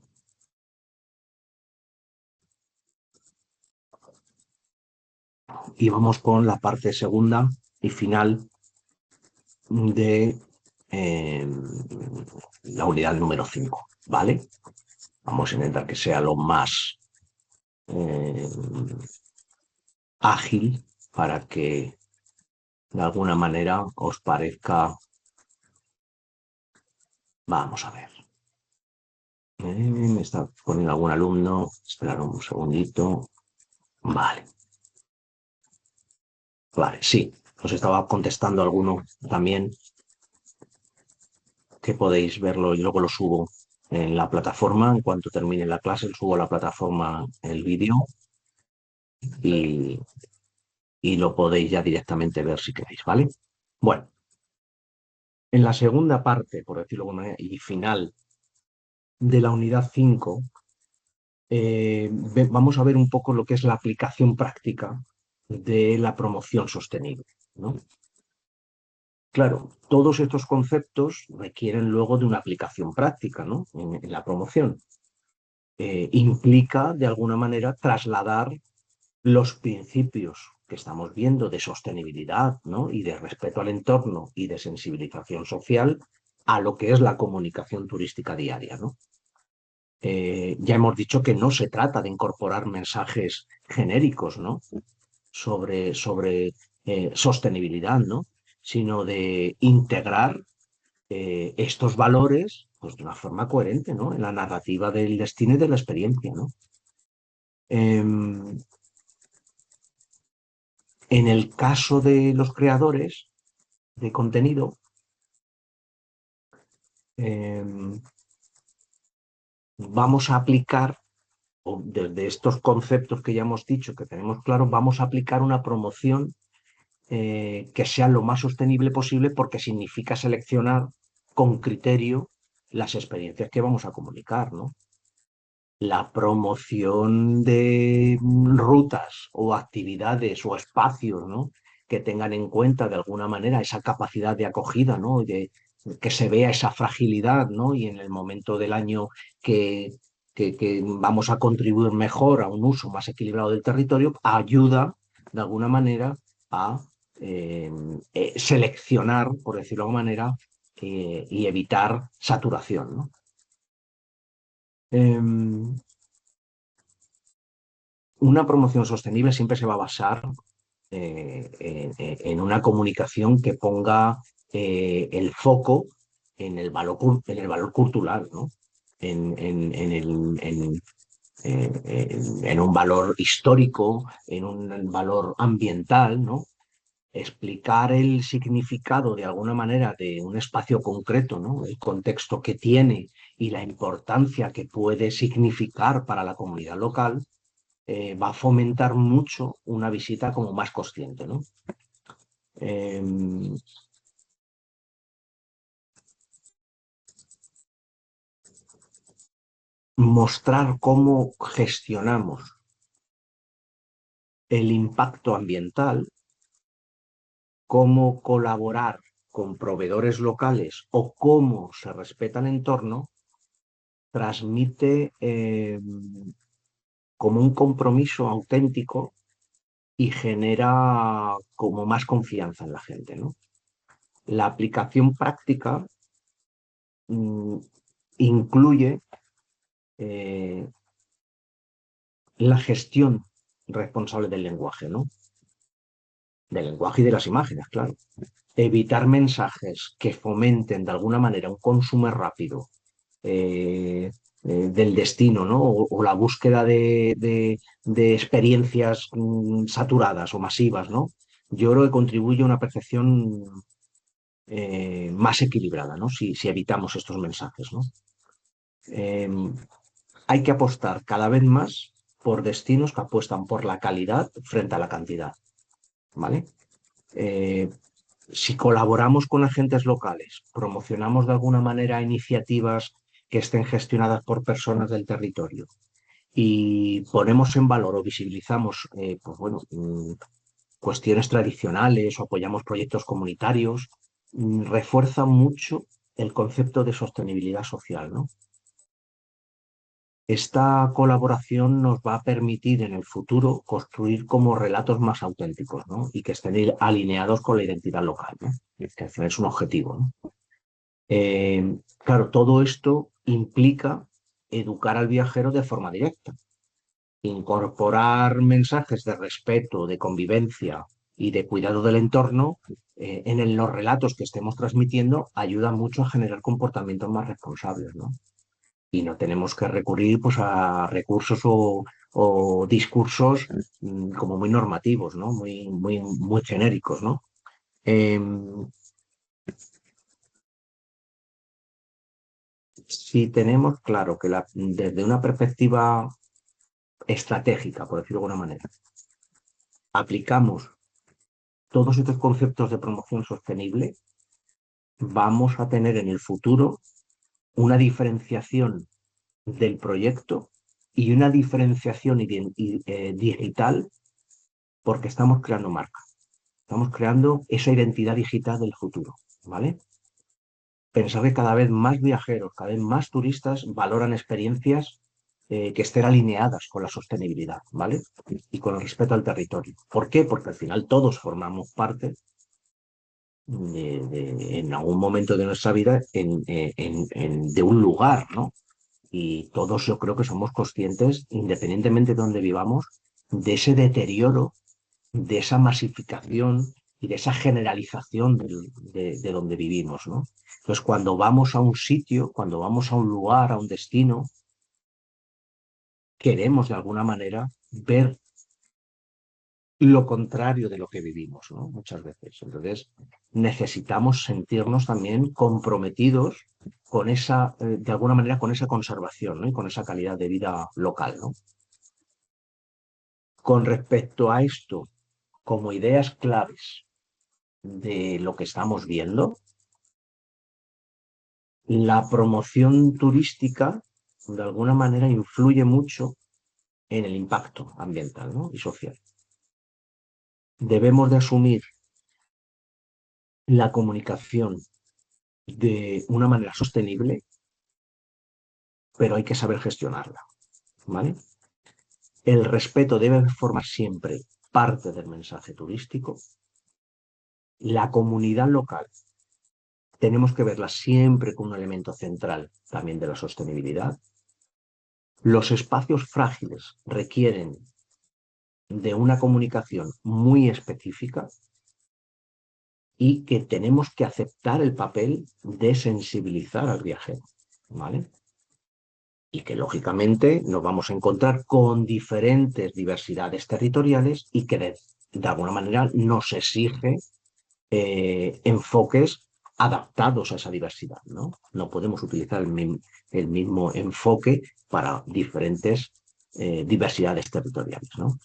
Y vamos con la parte segunda y final de eh, la unidad número 5, ¿vale? Vamos a intentar que sea lo más eh, ágil para que de alguna manera os parezca... Vamos a ver. Me está poniendo algún alumno. Esperar un segundito. Vale, vale, sí. Os estaba contestando alguno también que podéis verlo y luego lo subo en la plataforma. En cuanto termine la clase, subo a la plataforma el vídeo y, y lo podéis ya directamente ver si queréis, ¿vale? Bueno, en la segunda parte, por decirlo de alguna manera, y final de la unidad 5, vamos a ver un poco lo que es la aplicación práctica de la promoción sostenible, ¿no? Claro, todos estos conceptos requieren luego de una aplicación práctica, ¿no? En la promoción. Implica, de alguna manera, trasladar los principios que estamos viendo de sostenibilidad, ¿no? Y de respeto al entorno y de sensibilización social a lo que es la comunicación turística diaria, ¿no? Ya hemos dicho que no se trata de incorporar mensajes genéricos, ¿no? sobre sostenibilidad, ¿no? Sino de integrar estos valores pues, de una forma coherente, ¿no? En la narrativa del destino y de la experiencia, ¿no? En el caso de los creadores de contenido, eh, vamos a aplicar, o desde estos conceptos que ya hemos dicho, que tenemos claro, vamos a aplicar una promoción que sea lo más sostenible posible porque significa seleccionar con criterio las experiencias que vamos a comunicar, ¿no? La promoción de rutas o actividades o espacios, ¿no? Que tengan en cuenta de alguna manera esa capacidad de acogida, ¿no? Que se vea esa fragilidad, ¿no? Y en el momento del año que, que vamos a contribuir mejor a un uso más equilibrado del territorio, ayuda de alguna manera a seleccionar, por decirlo de alguna manera, y evitar saturación, ¿no? Em, una promoción sostenible siempre se va a basar en una comunicación que ponga el foco en el valor cultural, ¿no? En en un valor histórico, en un valor ambiental, ¿no? Explicar el significado de alguna manera de un espacio concreto, ¿no? El contexto que tiene y la importancia que puede significar para la comunidad local, va a fomentar mucho una visita como más consciente, ¿no? Eh, Mostrar cómo gestionamos el impacto ambiental, cómo colaborar con proveedores locales o cómo se respeta el entorno, transmite como un compromiso auténtico y genera como más confianza en la gente, ¿no? La aplicación práctica mm, incluye eh, la gestión responsable del lenguaje, ¿no? Del lenguaje y de las imágenes, claro. Evitar mensajes que fomenten de alguna manera un consumo rápido del destino, ¿no? O la búsqueda de experiencias saturadas o masivas, ¿no? Yo creo que contribuye a una percepción más equilibrada, ¿no? Si evitamos estos mensajes, ¿no? Eh, Hay que apostar cada vez más por destinos que apuestan por la calidad frente a la cantidad, ¿vale? Eh, si colaboramos con agentes locales, promocionamos de alguna manera iniciativas que estén gestionadas por personas del territorio y ponemos en valor o visibilizamos, pues bueno, cuestiones tradicionales o apoyamos proyectos comunitarios, refuerza mucho el concepto de sostenibilidad social, ¿no? Esta colaboración nos va a permitir en el futuro construir como relatos más auténticos, ¿no? Y que estén alineados con la identidad local, ¿no? Que al final es un objetivo, ¿no? Claro, todo esto implica educar al viajero de forma directa, incorporar mensajes de respeto, de convivencia y de cuidado del entorno en los relatos que estemos transmitiendo ayuda mucho a generar comportamientos más responsables, ¿no? Y no tenemos que recurrir pues, a recursos o discursos como muy normativos, ¿no? Muy genéricos, ¿no? Eh, si tenemos claro que desde una perspectiva estratégica, por decirlo de alguna manera, aplicamos todos estos conceptos de promoción sostenible, vamos a tener en el futuro una diferenciación del proyecto y una diferenciación digital porque estamos creando marca, estamos creando esa identidad digital del futuro, ¿vale? Pensar que cada vez más viajeros, cada vez más turistas valoran experiencias que estén alineadas con la sostenibilidad, ¿vale? Y con el respeto al territorio. ¿Por qué? Porque al final todos formamos parte en algún momento de nuestra vida de un lugar, ¿no? Y todos yo creo que somos conscientes, independientemente de donde vivamos, de ese deterioro, de esa masificación y de esa generalización de donde vivimos, ¿no? Entonces, cuando vamos a un sitio, cuando vamos a un lugar, a un destino, queremos de alguna manera ver lo contrario de lo que vivimos, ¿no? Muchas veces. Entonces, necesitamos sentirnos también comprometidos con esa, de alguna manera, con esa conservación, ¿no? Y con esa calidad de vida local, ¿no? Con respecto a esto, como ideas claves de lo que estamos viendo, la promoción turística, de alguna manera, influye mucho en el impacto ambiental, ¿no? Y social. Debemos de asumir la comunicación de una manera sostenible, pero hay que saber gestionarla, ¿vale? El respeto debe formar siempre parte del mensaje turístico. La comunidad local tenemos que verla siempre como un elemento central también de la sostenibilidad. Los espacios frágiles requieren de una comunicación muy específica y que tenemos que aceptar el papel de sensibilizar al viajero, ¿vale? Y que lógicamente nos vamos a encontrar con diferentes diversidades territoriales y que de alguna manera nos exige enfoques adaptados a esa diversidad, ¿no? No podemos utilizar el mismo enfoque para diferentes diversidades territoriales, ¿no?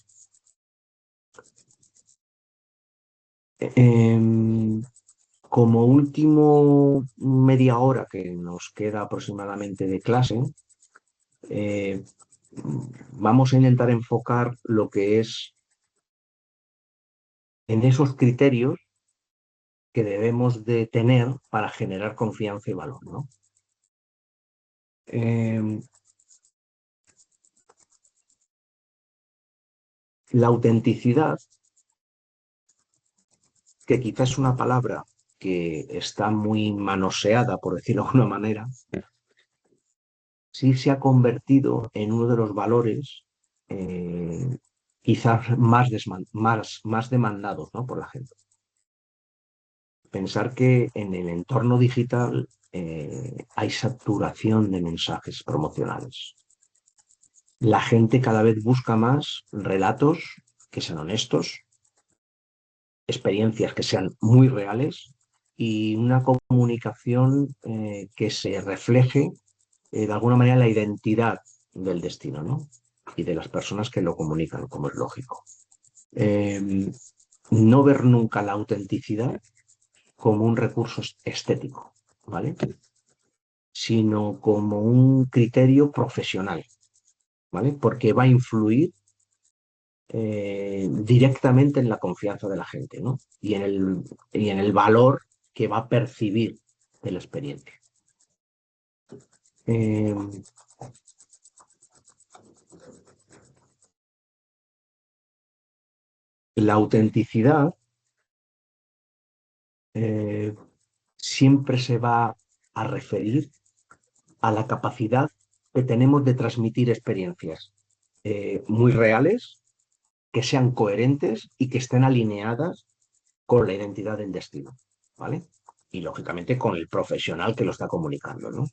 Como último media hora que nos queda aproximadamente de clase, eh, vamos a intentar enfocar lo que es en esos criterios que debemos de tener para generar confianza y valor, ¿no? Eh, la autenticidad, que quizás es una palabra que está muy manoseada, por decirlo de alguna manera, sí se ha convertido en uno de los valores quizás más demandados, ¿no? Por la gente. Pensar que en el entorno digital hay saturación de mensajes promocionales. La gente cada vez busca más relatos que sean honestos, experiencias que sean muy reales y una comunicación que se refleje de alguna manera la identidad del destino, ¿no? Y de las personas que lo comunican, como es lógico. Eh, no ver nunca la autenticidad como un recurso estético, ¿vale? Sino como un criterio profesional, ¿vale? Porque va a influir directamente en la confianza de la gente, ¿no? Y en el valor que va a percibir de la experiencia. Eh, la autenticidad eh, siempre se va a referir a la capacidad que tenemos de transmitir experiencias muy reales, que sean coherentes y que estén alineadas con la identidad del destino, ¿vale? Y lógicamente con el profesional que lo está comunicando, ¿no?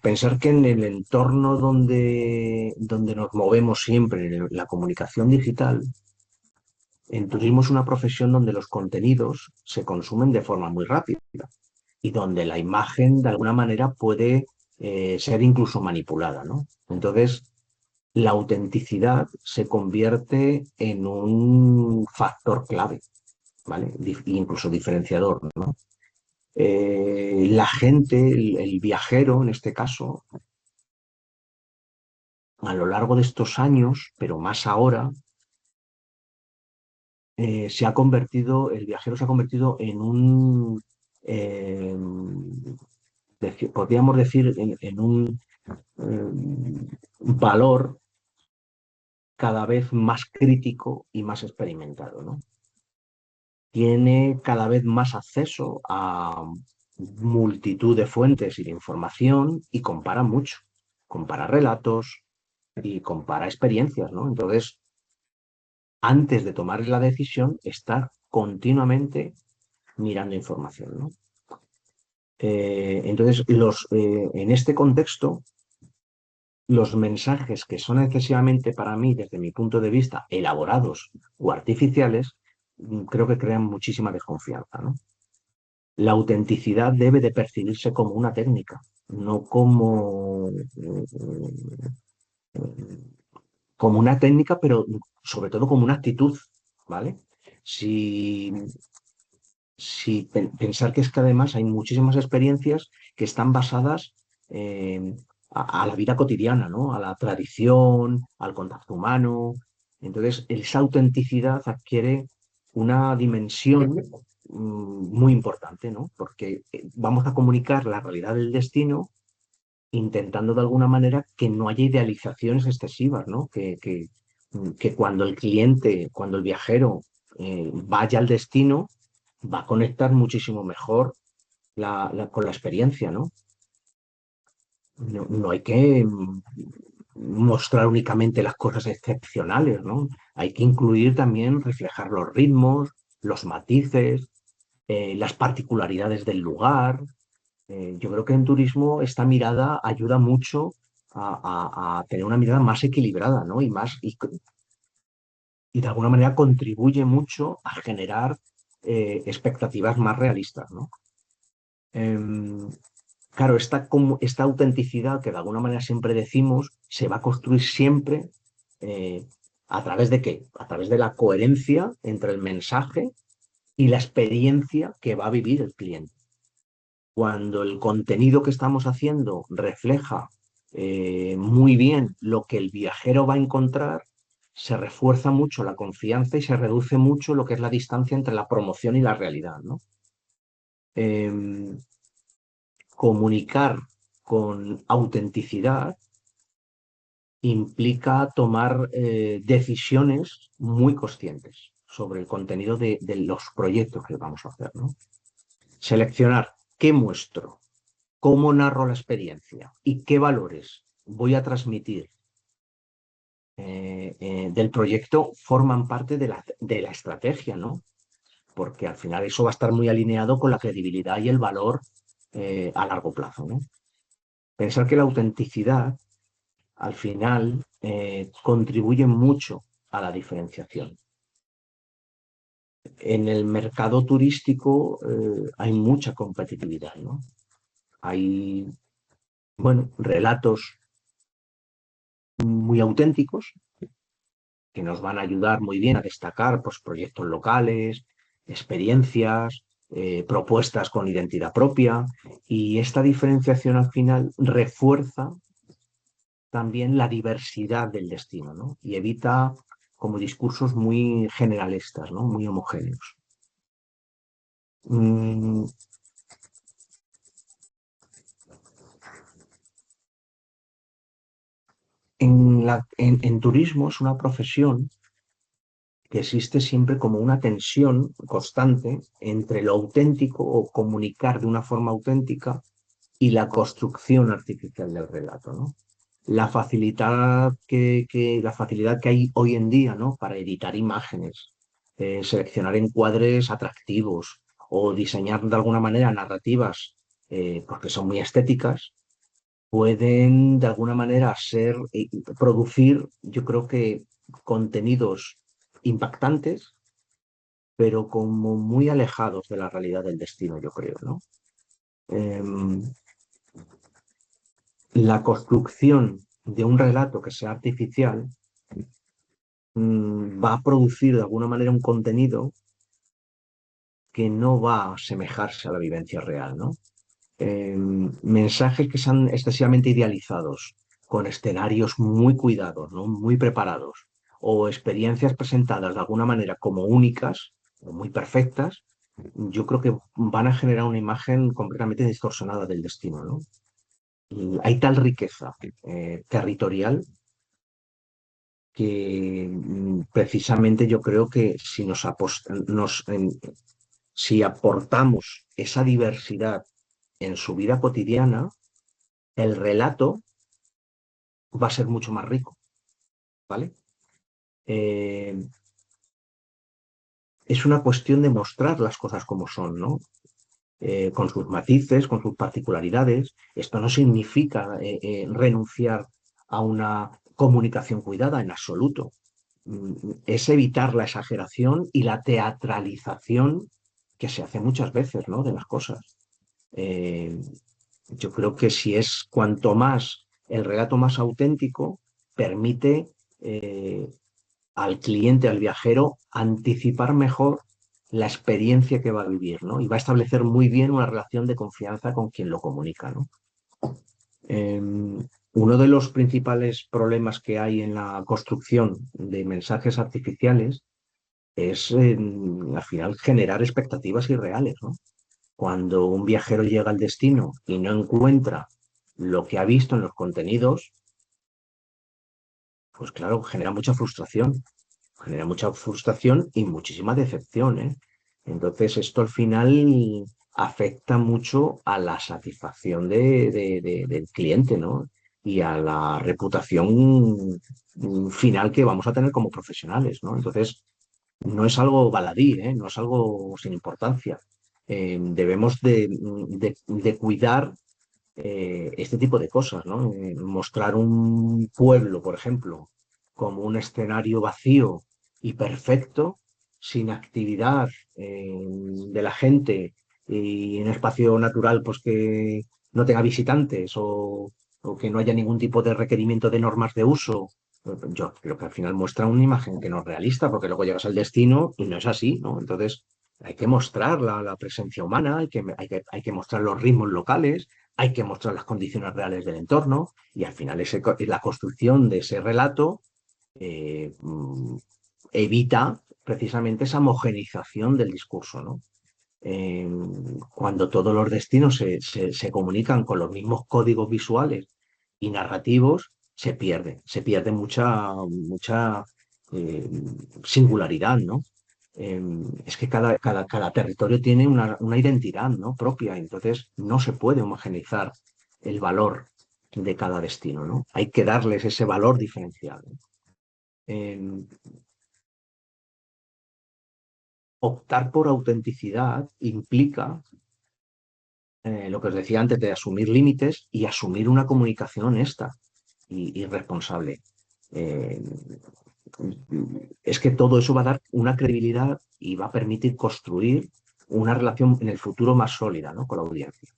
Pensar que en el entorno donde nos movemos siempre, en la comunicación digital, en turismo es una profesión donde los contenidos se consumen de forma muy rápida y donde la imagen de alguna manera puede ser incluso manipulada, ¿no? Entonces, la autenticidad se convierte en un factor clave, ¿vale? Incluso diferenciador, ¿no? La gente, el viajero en este caso, a lo largo de estos años, pero más ahora, el viajero se ha convertido en eh, podríamos decir, en un valor cada vez más crítico y más experimentado, ¿no? Tiene cada vez más acceso a multitud de fuentes y de información y compara mucho, compara relatos y compara experiencias, ¿no? Entonces, antes de tomar la decisión, está continuamente mirando información, ¿no? Entonces, en este contexto, los mensajes que son excesivamente para mí, desde mi punto de vista, elaborados o artificiales, creo que crean muchísima desconfianza, ¿no? La autenticidad debe de percibirse como una técnica, no como una técnica, pero sobre todo como una actitud, ¿vale? Si, pensar que es que además hay muchísimas experiencias que están basadas a la vida cotidiana, ¿no? A la tradición, al contacto humano. Entonces, esa autenticidad adquiere una dimensión muy importante, ¿no? Porque vamos a comunicar la realidad del destino intentando de alguna manera que no haya idealizaciones excesivas, ¿no? Que cuando el cliente, cuando el viajero vaya al destino, va a conectar muchísimo mejor con la experiencia, ¿no? No hay que mostrar únicamente las cosas excepcionales, ¿no? Hay que incluir también, reflejar los ritmos, los matices, las particularidades del lugar. Yo creo que en turismo esta mirada ayuda mucho a tener una mirada más equilibrada, ¿no? Y de alguna manera contribuye mucho a generar expectativas más realistas, ¿no? Em, claro, esta autenticidad que de alguna manera siempre decimos se va a construir siempre eh, ¿a través de qué? A través de la coherencia entre el mensaje y la experiencia que va a vivir el cliente. Cuando el contenido que estamos haciendo refleja muy bien lo que el viajero va a encontrar, se refuerza mucho la confianza y se reduce mucho lo que es la distancia entre la promoción y la realidad, ¿no? Em, Comunicar con autenticidad implica tomar decisiones muy conscientes sobre el contenido de los proyectos que vamos a hacer, ¿no? Seleccionar qué muestro, cómo narro la experiencia y qué valores voy a transmitir del proyecto forman parte de la estrategia, ¿no? Porque al final eso va a estar muy alineado con la credibilidad y el valor a largo plazo, ¿no? Pensar que la autenticidad al final contribuye mucho a la diferenciación. En el mercado turístico hay mucha competitividad, ¿no? Hay, bueno, relatos muy auténticos que nos van a ayudar muy bien a destacar pues, proyectos locales, experiencias, propuestas con identidad propia y esta diferenciación al final refuerza también la diversidad del destino, ¿no? Y evita como discursos muy generalistas, ¿no? Muy homogéneos. Mm, en turismo es una profesión que existe siempre como una tensión constante entre lo auténtico o comunicar de una forma auténtica y la construcción artificial del relato, ¿no? La facilidad que hay hoy en día, ¿no? Para editar imágenes, seleccionar encuadres atractivos o diseñar de alguna manera narrativas porque son muy estéticas, pueden de alguna manera producir, yo creo que contenidos impactantes, pero como muy alejados de la realidad del destino, yo creo, ¿no? Em, la construcción de un relato que sea artificial va a producir de alguna manera un contenido que no va a asemejarse a la vivencia real, ¿no? Mensajes que sean excesivamente idealizados, con escenarios muy cuidados, ¿no? Muy preparados, o experiencias presentadas de alguna manera como únicas o muy perfectas, yo creo que van a generar una imagen completamente distorsionada del destino, ¿no? Y hay tal riqueza territorial que precisamente yo creo que si aportamos esa diversidad en su vida cotidiana, el relato va a ser mucho más rico, ¿vale? Eh, es una cuestión de mostrar las cosas como son, ¿no? Con sus matices, con sus particularidades. Esto no significa renunciar a una comunicación cuidada en absoluto. Es evitar la exageración y la teatralización que se hace muchas veces, ¿no? De las cosas. Eh, yo creo que si es cuanto más el relato más auténtico, permite al cliente, al viajero, anticipar mejor la experiencia que va a vivir, ¿no? Y va a establecer muy bien una relación de confianza con quien lo comunica, ¿no? Eh, uno de los principales problemas que hay en la construcción de mensajes artificiales es, al final, generar expectativas irreales, ¿no? Cuando un viajero llega al destino y no encuentra lo que ha visto en los contenidos, pues claro, genera mucha frustración y muchísima decepción, ¿eh? Entonces, esto al final afecta mucho a la satisfacción del cliente, ¿no? Y a la reputación final que vamos a tener como profesionales, ¿no? Entonces, no es algo baladí, ¿eh? No es algo sin importancia. Debemos de cuidar este tipo de cosas, ¿no? Mostrar un pueblo, por ejemplo, como un escenario vacío y perfecto, sin actividad de la gente y en un espacio natural pues que no tenga visitantes o que no haya ningún tipo de requerimiento de normas de uso. Yo creo que al final muestra una imagen que no es realista, porque luego llegas al destino y no es así, ¿no? Entonces hay que mostrar la presencia humana, hay que mostrar los ritmos locales, hay que mostrar las condiciones reales del entorno y al final la construcción de ese relato eh, mm, evita precisamente esa homogenización del discurso, ¿no? Eh, cuando todos los destinos se comunican con los mismos códigos visuales y narrativos, se pierde mucha eh, singularidad, ¿no? Es que cada territorio tiene una identidad, ¿no? Propia, entonces no se puede homogeneizar el valor de cada destino, ¿no? Hay que darles ese valor diferencial, ¿no? Eh, optar por autenticidad implica lo que os decía antes de asumir límites y asumir una comunicación honesta y responsable. Eh, es que todo eso va a dar una credibilidad y va a permitir construir una relación en el futuro más sólida, ¿no? Con la audiencia.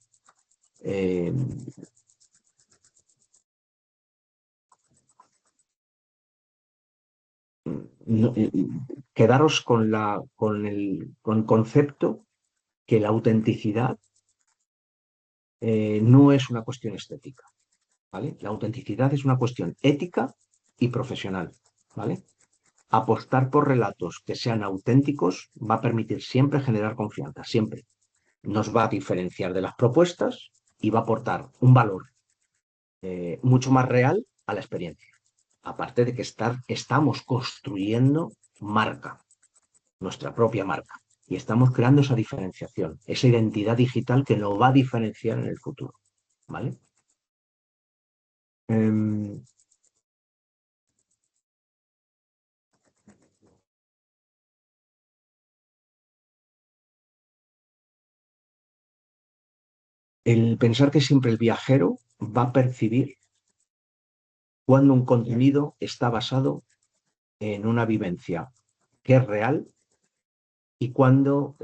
Eh, no- quedaros con el concepto que la autenticidad no es una cuestión estética, ¿vale? La autenticidad es una cuestión ética y profesional, ¿vale? Apostar por relatos que sean auténticos va a permitir siempre generar confianza, siempre. nos va a diferenciar de las propuestas y va a aportar un valor mucho más real a la experiencia. Aparte de que estamos construyendo marca, nuestra propia marca. Y estamos creando esa diferenciación, esa identidad digital que nos va a diferenciar en el futuro. ¿Vale? Em, el pensar que siempre el viajero va a percibir cuando un contenido está basado en una vivencia que es real y cuando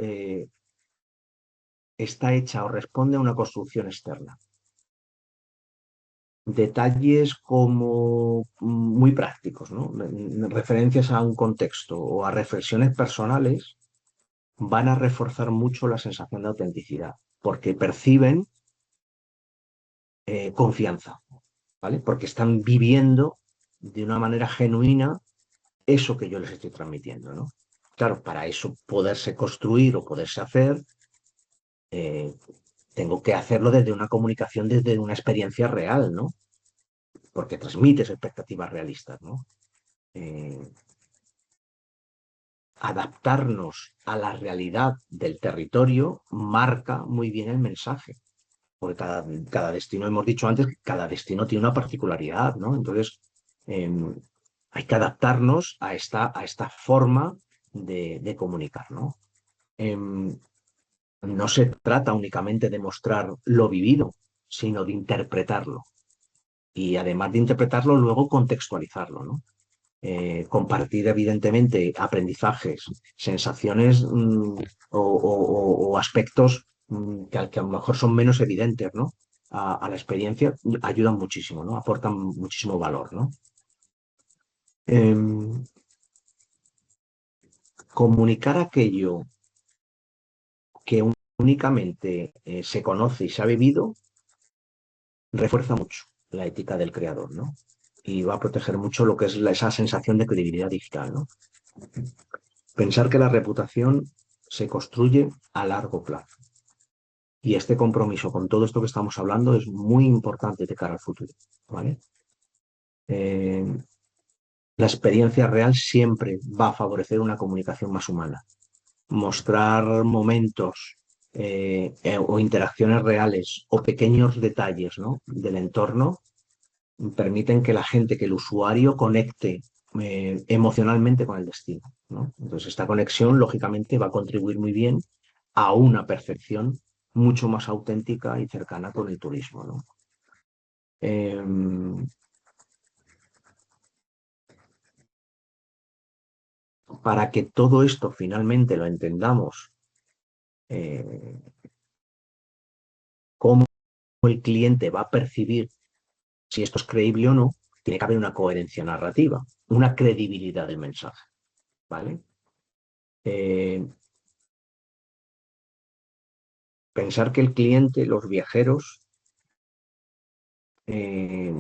está hecha o responde a una construcción externa. Detalles como muy prácticos, ¿no? Referencias a un contexto o a reflexiones personales van a reforzar mucho la sensación de autenticidad, porque perciben confianza, ¿vale? Porque están viviendo de una manera genuina eso que yo les estoy transmitiendo, ¿no? Claro, para eso poderse construir o poderse hacer, eh, tengo que hacerlo desde una comunicación, desde una experiencia real, ¿no? Porque transmites expectativas realistas, ¿no? Eh, Adaptarnos a la realidad del territorio marca muy bien el mensaje, porque cada destino, hemos dicho antes, que cada destino tiene una particularidad, ¿no? Entonces, eh, hay que adaptarnos a esta forma de comunicar, ¿no? Eh, no se trata únicamente de mostrar lo vivido, sino de interpretarlo. Y además de interpretarlo, luego contextualizarlo, ¿no? Compartir evidentemente aprendizajes, sensaciones o aspectos que a lo mejor son menos evidentes, ¿no? A la experiencia ayudan muchísimo, ¿no? Aportan muchísimo valor, ¿no? Em, Comunicar aquello que únicamente se conoce y se ha vivido refuerza mucho la ética del creador, ¿no? Y va a proteger mucho lo que es esa sensación de credibilidad digital, ¿no? Pensar que la reputación se construye a largo plazo. Y este compromiso con todo esto que estamos hablando es muy importante de cara al futuro, ¿vale? Eh, la experiencia real siempre va a favorecer una comunicación más humana. Mostrar momentos o interacciones reales o pequeños detalles, ¿no? Del entorno permiten que la gente, que el usuario conecte emocionalmente con el destino, ¿no? Entonces, esta conexión, lógicamente, va a contribuir muy bien a una percepción mucho más auténtica y cercana con el turismo, ¿no? Eh, para que todo esto finalmente lo entendamos, eh, cómo el cliente va a percibir si esto es creíble o no, tiene que haber una coherencia narrativa, una credibilidad del mensaje, ¿vale? Eh, Pensar que el cliente, los viajeros, eh,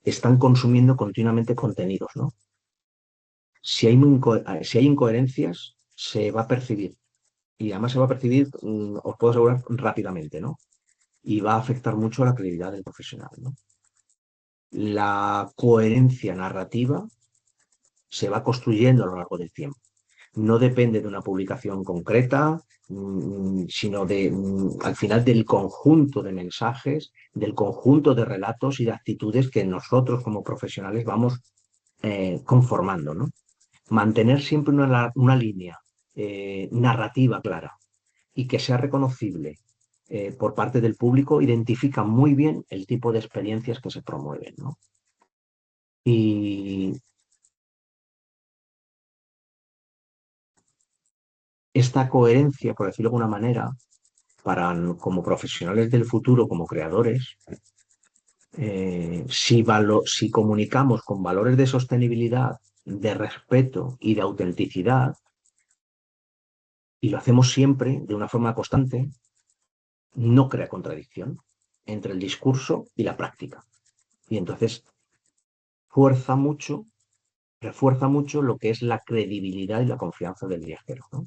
están consumiendo continuamente contenidos, ¿no? Si hay incoherencias, se va a percibir. Y además se va a percibir, os puedo asegurar, rápidamente, ¿no? Y va a afectar mucho a la credibilidad del profesional, ¿no? La coherencia narrativa se va construyendo a lo largo del tiempo. No depende de una publicación concreta, sino al final del conjunto de mensajes, del conjunto de relatos y de actitudes que nosotros como profesionales vamos conformando, ¿no? Mantener siempre una línea narrativa clara y que sea reconocible por parte del público identifica muy bien el tipo de experiencias que se promueven, ¿no? Y esta coherencia, por decirlo de alguna manera, como profesionales del futuro, como creadores, si comunicamos con valores de sostenibilidad, de respeto y de autenticidad, y lo hacemos siempre de una forma constante, no crea contradicción entre el discurso y la práctica. Y entonces fuerza mucho, refuerza mucho lo que es la credibilidad y la confianza del viajero, ¿no?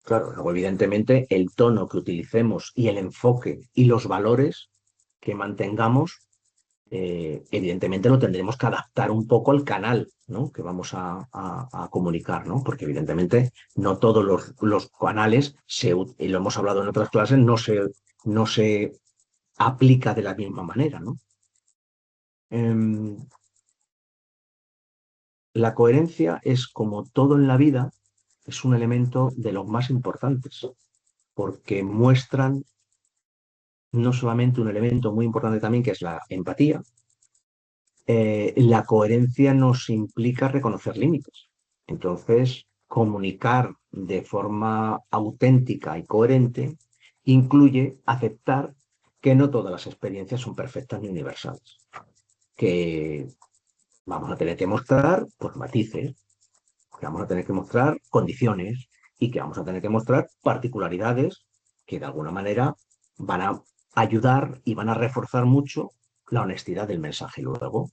Claro, luego evidentemente el tono que utilicemos y el enfoque y los valores que mantengamos, evidentemente lo tendremos que adaptar un poco al canal, ¿no? Que vamos a comunicar, ¿no? Porque evidentemente no todos los canales, y lo hemos hablado en otras clases, no se aplica de la misma manera, ¿no? Em, la coherencia es, como todo en la vida, es un elemento de los más importantes, porque muestran no solamente un elemento muy importante también, que es la empatía. La coherencia nos implica reconocer límites. Entonces, comunicar de forma auténtica y coherente incluye aceptar que no todas las experiencias son perfectas ni universales, que vamos a tener que mostrar pues, matices, que vamos a tener que mostrar condiciones y que vamos a tener que mostrar particularidades que de alguna manera van a ayudar y van a reforzar mucho la honestidad del mensaje luego,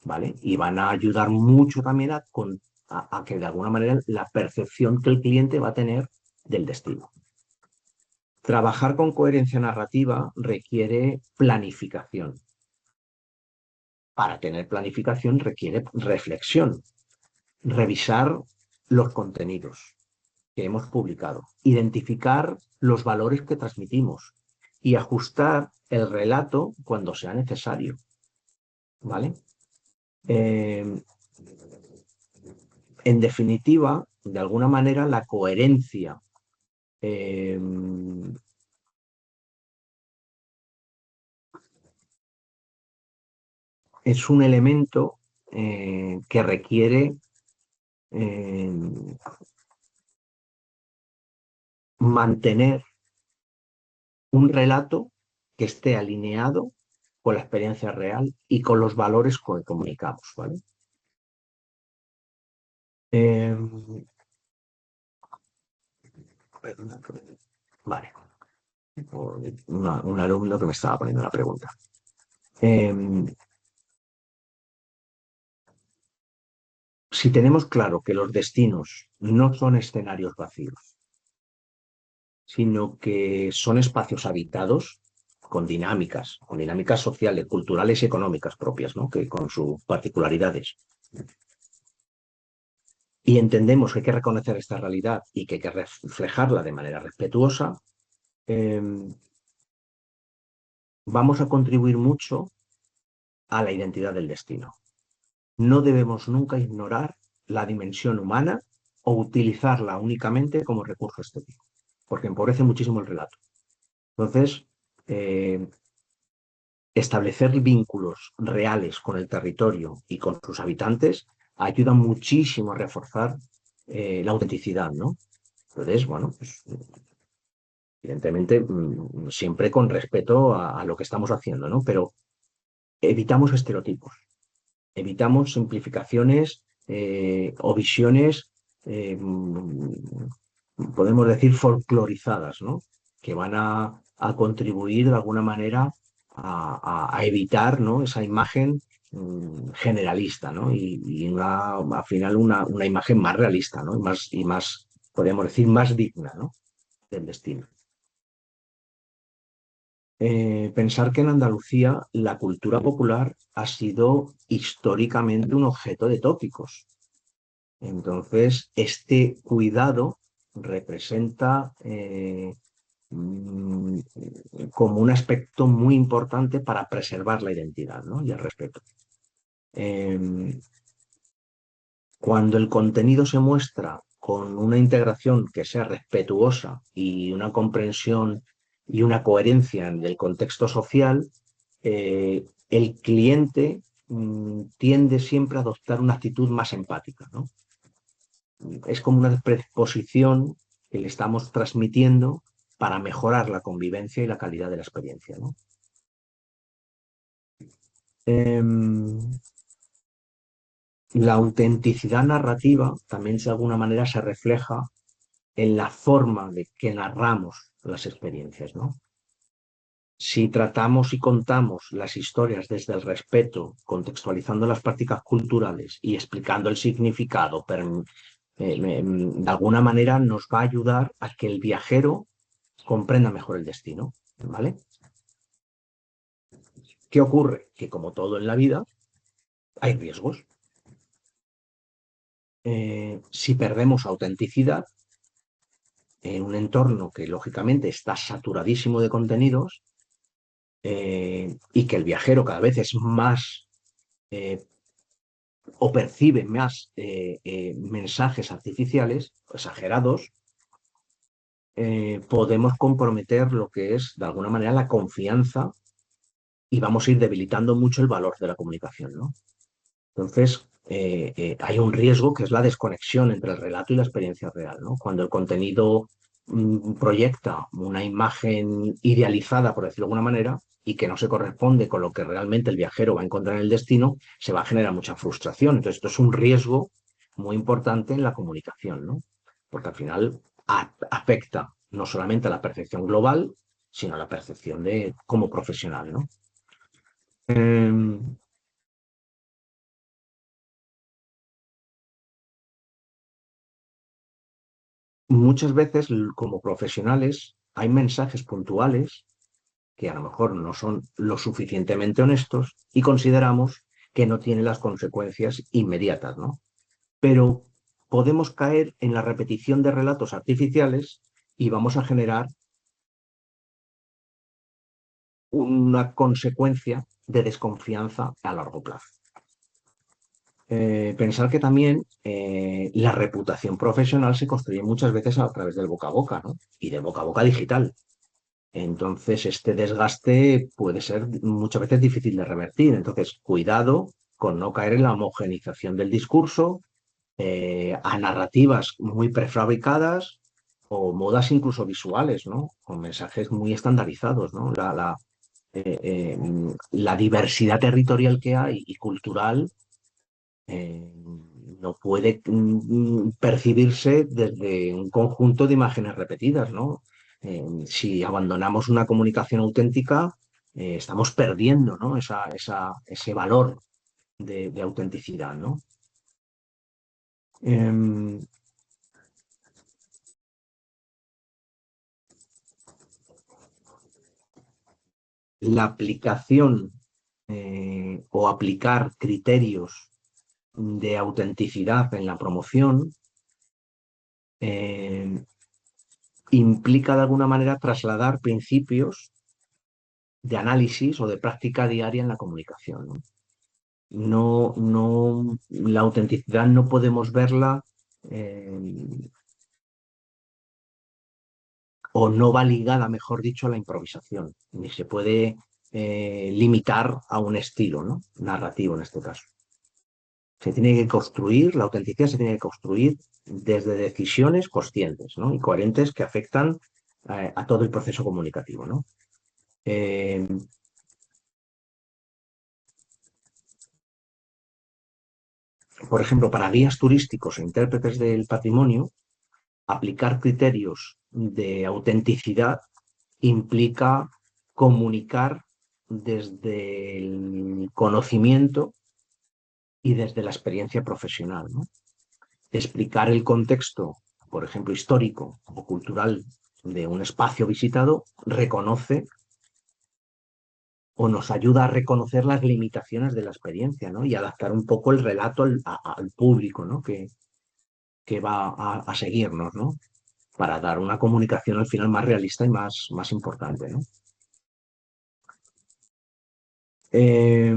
¿vale? Y van a ayudar mucho también a que de alguna manera la percepción que el cliente va a tener del destino. Trabajar con coherencia narrativa requiere planificación. Para tener planificación requiere reflexión, revisar los contenidos que hemos publicado, identificar los valores que transmitimos y ajustar el relato cuando sea necesario, ¿vale? Eh, en definitiva, de alguna manera, la coherencia eh, es un elemento que requiere eh, mantener un relato que esté alineado con la experiencia real y con los valores que comunicamos, ¿vale? Eh, perdona, vale. Un alumno que me estaba poniendo una pregunta. Eh, si tenemos claro que los destinos no son escenarios vacíos, sino que son espacios habitados con dinámicas sociales, culturales y económicas propias, ¿no? Que con sus particularidades. Y entendemos que hay que reconocer esta realidad y que hay que reflejarla de manera respetuosa, eh, vamos a contribuir mucho a la identidad del destino. No debemos nunca ignorar la dimensión humana o utilizarla únicamente como recurso estético, porque empobrece muchísimo el relato. Entonces, establecer vínculos reales con el territorio y con sus habitantes ayuda muchísimo a reforzar la autenticidad, ¿no? Entonces, bueno, pues, evidentemente, siempre con respeto a lo que estamos haciendo, ¿no? Pero evitamos estereotipos, evitamos simplificaciones o visiones, podemos decir, folclorizadas, ¿no? Que van a contribuir de alguna manera a evitar, ¿no? Esa imagen generalista, ¿no? Y al final una imagen más realista, ¿no? Y más, podríamos decir, más digna, ¿no? Del destino. Pensar que en Andalucía la cultura popular ha sido históricamente un objeto de tópicos. Entonces, este cuidado representa mm, como un aspecto muy importante para preservar la identidad, ¿no? Y el respeto. Eh, Cuando el contenido se muestra con una integración que sea respetuosa y una comprensión y una coherencia del contexto social, el cliente tiende siempre a adoptar una actitud más empática, ¿no? Es como una predisposición que le estamos transmitiendo para mejorar la convivencia y la calidad de la experiencia, ¿no? Em, la autenticidad narrativa también de alguna manera se refleja en la forma de que narramos las experiencias, ¿no? Si tratamos y contamos las historias desde el respeto, contextualizando las prácticas culturales y explicando el significado, de alguna manera nos va a ayudar a que el viajero comprenda mejor el destino, ¿vale? ¿Qué ocurre? Que como todo en la vida, hay riesgos. Si perdemos autenticidad en un entorno que lógicamente está saturadísimo de contenidos y que el viajero cada vez es más eh, o percibe más mensajes artificiales exagerados, podemos comprometer lo que es, de alguna manera, la confianza y vamos a ir debilitando mucho el valor de la comunicación, ¿no? Entonces, hay un riesgo que es la desconexión entre el relato y la experiencia real, ¿no? Cuando el contenido proyecta una imagen idealizada, por decirlo de alguna manera, y que no se corresponde con lo que realmente el viajero va a encontrar en el destino, se va a generar mucha frustración. Entonces, esto es un riesgo muy importante en la comunicación, ¿no? Porque al final afecta no solamente a la percepción global, sino a la percepción de como profesional, ¿no? Eh, Muchas veces, como profesionales, hay mensajes puntuales que a lo mejor no son lo suficientemente honestos y consideramos que no tienen las consecuencias inmediatas, ¿no? Pero podemos caer en la repetición de relatos artificiales y vamos a generar una consecuencia de desconfianza a largo plazo. Pensar que también la reputación profesional se construye muchas veces a través del boca a boca, ¿no? Y del boca a boca digital. Entonces, este desgaste puede ser muchas veces difícil de revertir. Entonces, cuidado con no caer en la homogeneización del discurso, a narrativas muy prefabricadas o modas incluso visuales, ¿no? Con mensajes muy estandarizados, ¿no? La diversidad territorial que hay y cultural eh, no puede percibirse desde un conjunto de imágenes repetidas, ¿no? Si abandonamos una comunicación auténtica, estamos perdiendo, ¿no? Ese valor de autenticidad, ¿no? Em, la aplicación o aplicar criterios de autenticidad en la promoción eh, implica de alguna manera trasladar principios de análisis o de práctica diaria en la comunicación, ¿no? No, no, la autenticidad no podemos verla o no va ligada, mejor dicho, a la improvisación, ni se puede limitar a un estilo, ¿no? Narrativo en este caso. Se tiene que construir, la autenticidad se tiene que construir desde decisiones conscientes, ¿no? Y coherentes que afectan a todo el proceso comunicativo, ¿no? Eh, por ejemplo, para guías turísticos e intérpretes del patrimonio, aplicar criterios de autenticidad implica comunicar desde el conocimiento y desde la experiencia profesional, ¿no? Explicar el contexto, por ejemplo, histórico o cultural de un espacio visitado, reconoce o nos ayuda a reconocer las limitaciones de la experiencia, ¿no? Y adaptar un poco el relato al público, ¿no? Que va a seguirnos, ¿no? Para dar una comunicación al final más realista y más importante, ¿no? Eh,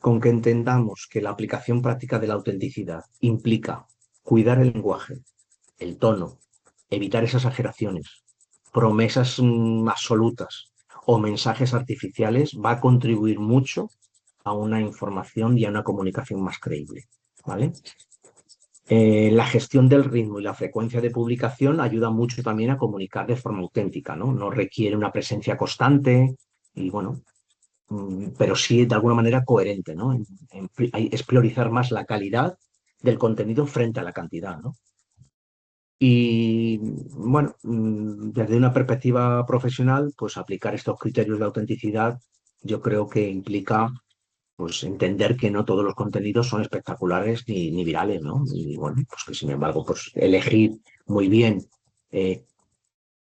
con que entendamos que la aplicación práctica de la autenticidad implica cuidar el lenguaje, el tono, evitar esas exageraciones, promesas absolutas o mensajes artificiales, va a contribuir mucho a una información y a una comunicación más creíble, ¿vale? La gestión del ritmo y la frecuencia de publicación ayuda mucho también a comunicar de forma auténtica, ¿no? No requiere una presencia constante y, bueno, pero sí de alguna manera coherente, ¿no? Es priorizar más la calidad del contenido frente a la cantidad, ¿no? Y bueno, desde una perspectiva profesional, pues aplicar estos criterios de autenticidad yo creo que implica pues entender que no todos los contenidos son espectaculares ni virales, ¿no? Y bueno, pues que sin embargo, pues elegir muy bien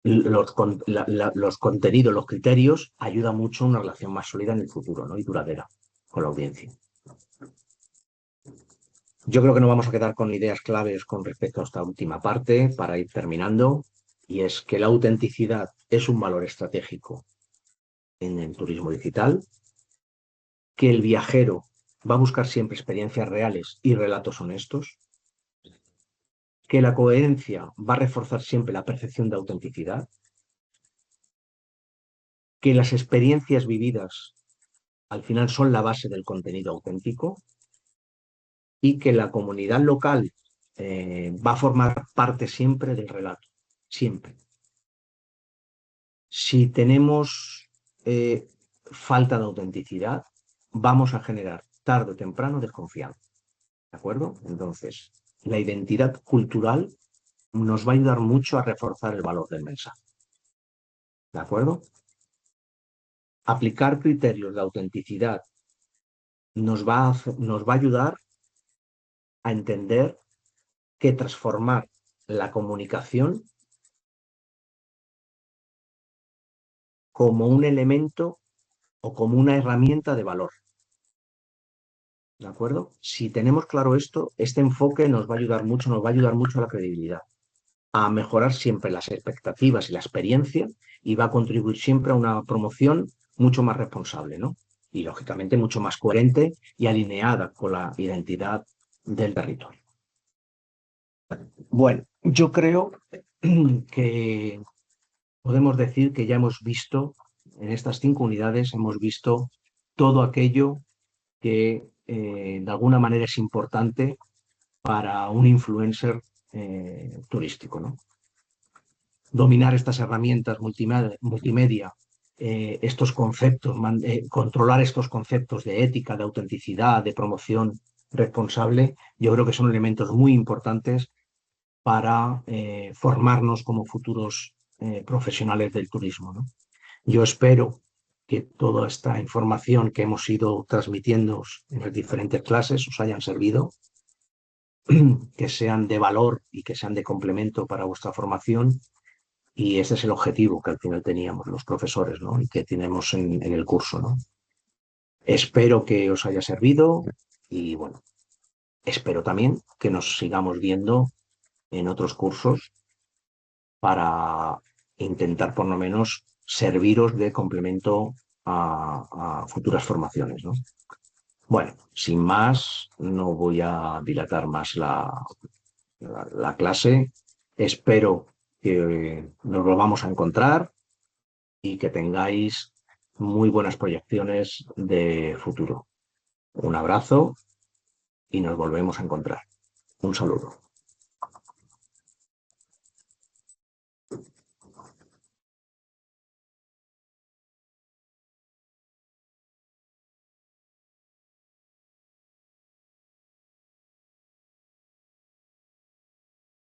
los contenidos, los criterios, ayuda mucho a una relación más sólida en el futuro, ¿no? Y duradera con la audiencia. Yo creo que nos vamos a quedar con ideas claves con respecto a esta última parte para ir terminando, y es que la autenticidad es un valor estratégico en el turismo digital, que el viajero va a buscar siempre experiencias reales y relatos honestos, que la coherencia va a reforzar siempre la percepción de autenticidad, que las experiencias vividas al final son la base del contenido auténtico y que la comunidad local va a formar parte siempre del relato, siempre. Si tenemos falta de autenticidad, vamos a generar tarde o temprano desconfianza, ¿de acuerdo? Entonces, la identidad cultural nos va a ayudar mucho a reforzar el valor del mensaje, ¿de acuerdo? Aplicar criterios de autenticidad nos va a ayudar a entender que transformar la comunicación como un elemento o como una herramienta de valor. ¿De acuerdo? Si tenemos claro esto, este enfoque nos va a ayudar mucho, nos va a ayudar mucho a la credibilidad, a mejorar siempre las expectativas y la experiencia, y va a contribuir siempre a una promoción mucho más responsable, ¿no? Y lógicamente mucho más coherente y alineada con la identidad del territorio. Bueno, yo creo que podemos decir que ya hemos visto, en estas 5 unidades, hemos visto todo aquello que de alguna manera es importante para un influencer turístico, ¿no? Dominar estas herramientas multimedia, estos conceptos, controlar estos conceptos de ética, de autenticidad, de promoción responsable, yo creo que son elementos muy importantes para formarnos como futuros profesionales del turismo, ¿no? Yo espero que toda esta información que hemos ido transmitiendo en las diferentes clases os hayan servido, que sean de valor y que sean de complemento para vuestra formación. Y ese es el objetivo que al final teníamos los profesores, ¿no? Y que tenemos en el curso, ¿no? Espero que os haya servido y, bueno, espero también que nos sigamos viendo en otros cursos para intentar por lo menos serviros de complemento a futuras formaciones, ¿no? Bueno, sin más, no voy a dilatar más la clase. Espero que nos volvamos a encontrar y que tengáis muy buenas proyecciones de futuro. Un abrazo y nos volvemos a encontrar. Un saludo.